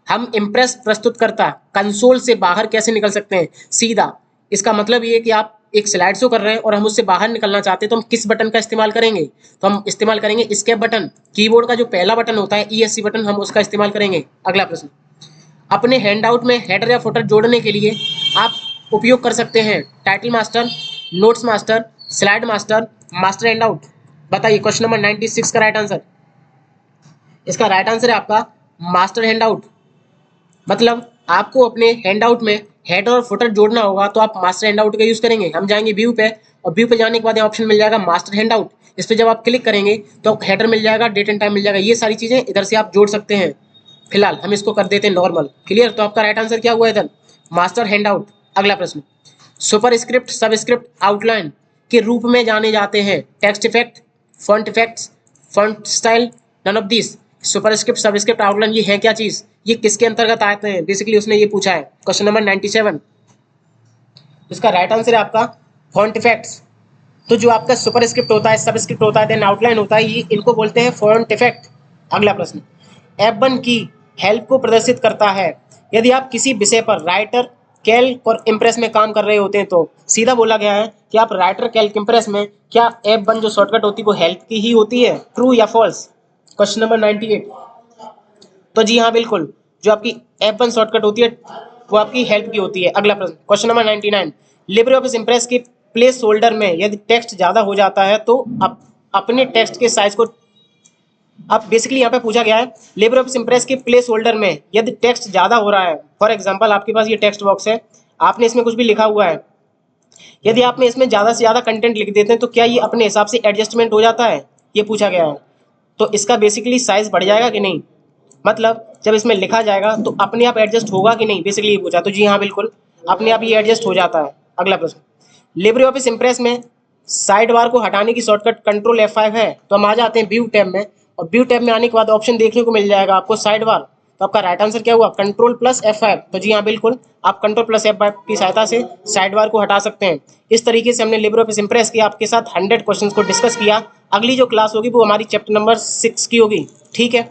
हम इम्प्रेस प्रस्तुतकर्ता कंसोल से बाहर कैसे निकल सकते हैं? सीधा। इसका मतलब ये है कि आप एक स्लाइड शो कर रहे हैं और हम उससे बाहर निकलना चाहते हैं, तो हम किस बटन का इस्तेमाल करेंगे? तो हम इस्तेमाल करेंगे एस्केप बटन। कीबोर्ड का जो पहला बटन होता है ESC बटन, हम उसका इस्तेमाल करेंगे। अगला प्रश्न, अपने हैंडआउट में हेडर या फुटर जोड़ने के लिए आप उपयोग कर सकते हैं title master, notes master, slide master, master handout. बताइए क्वेश्चन नंबर 96 का राइट आंसर। इसका राइट आंसर है आपका मास्टर हैंडआउट। मतलब आपको अपने हैंडआउट में हेडर और फुटर जोड़ना होगा तो आप मास्टर हैंडआउट का यूज करेंगे। हम जाएंगे व्यू पे और व्यू पे जाने के बाद ऑप्शन मिल जाएगा मास्टर हैंडआउट। इस पर जब आप क्लिक करेंगे तो हेडर मिल जाएगा, डेट एंड टाइम मिल जाएगा, ये सारी चीजें इधर से आप जोड़ सकते हैं। फिलहाल हम इसको कर देते हैं नॉर्मल। क्लियर? तो आपका राइट आंसर क्या हुआ इधर? Master handout. अगला प्रश्न, सुपर स्क्रिप्ट, सबस्क्रिप्ट, आउटलाइन के रूप में जाने जाते हैं text effect, font effects, font style, none of this. Superscript, subscript, outline ये है क्या चीज? ये किसके अंतर्गत आते हैं? बेसिकली उसने ये पूछा है क्वेश्चन नंबर 97। इसका राइट आंसर है आपका फॉन्ट इफेक्ट्स। तो जो आपका सुपर स्क्रिप्ट होता है, सबस्क्रिप्ट होता है, देन आउटलाइन होता है, ये इनको बोलते हैं फॉन्ट इफेक्ट। अगला प्रश्न, F1 की हेल्प को प्रदर्शित करता है यदि आप किसी विषय पर राइटर, कैल्क और इम्प्रेस में काम कर रहे होते हैं। तो सीधा बोला गया है कि आप राइटर, कैल्क, इम्प्रेस में क्या F1 जो शॉर्टकट होती है वो हेल्प की ही होती है? ट्रू या फॉल्स? Question number 98। तो जी हाँ बिल्कुल, जो आपकी F1 शॉर्टकट होती है वो आपकी हेल्प की होती है। अगला प्रश्न, question number 99, Libre Office Impress के प्लेस होल्डर में यदि टेक्स्ट ज्यादा हो जाता है तो आप अपने टेक्स्ट के साइज को, अब बेसिकली यहाँ पे पूछा गया है लिब्रे ऑफिस इम्प्रेस के प्लेस होल्डर में यदि टेक्स्ट ज्यादा हो रहा है, फॉर एग्जांपल आपके पास ये टेक्स्ट बॉक्स है, आपने इसमें कुछ भी लिखा हुआ है, यदि आपने इसमें ज्यादा से ज्यादा कंटेंट लिख देते हैं तो क्या ये अपने हिसाब से एडजस्टमेंट हो जाता है? ये पूछा गया है। तो इसका बेसिकली साइज बढ़ जाएगा कि नहीं? मतलब जब इसमें लिखा जाएगा तो अपने आप एडजस्ट होगा कि नहीं, बेसिकली ये पूछा। तो जी हाँ बिल्कुल, अपने आप ये एडजस्ट हो जाता है। अगला प्रश्न, लिब्रे ऑफिस इम्प्रेस में साइड बार को हटाने की शॉर्टकट कंट्रोल F5 है। तो हम आ जाते हैं व्यू टैब में और व्यू टैब में आने के बाद ऑप्शन देखने को मिल जाएगा आपको साइड बार। तो आपका राइट आंसर क्या हुआ? Control plus F5। तो जी हाँ बिल्कुल, आप कंट्रोल प्लस F5 की सहायता से साइड बार को हटा सकते हैं। इस तरीके से हमने लिब्रे ऑफिस इम्प्रेस की आपके साथ 100 क्वेश्चन को डिस्कस किया। अगली जो क्लास होगी वो हमारी चैप्टर नंबर 6 की होगी। ठीक है,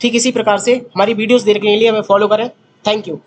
ठीक इसी प्रकार से हमारी वीडियोस देखने के लिए हमें फॉलो करें। Thank you.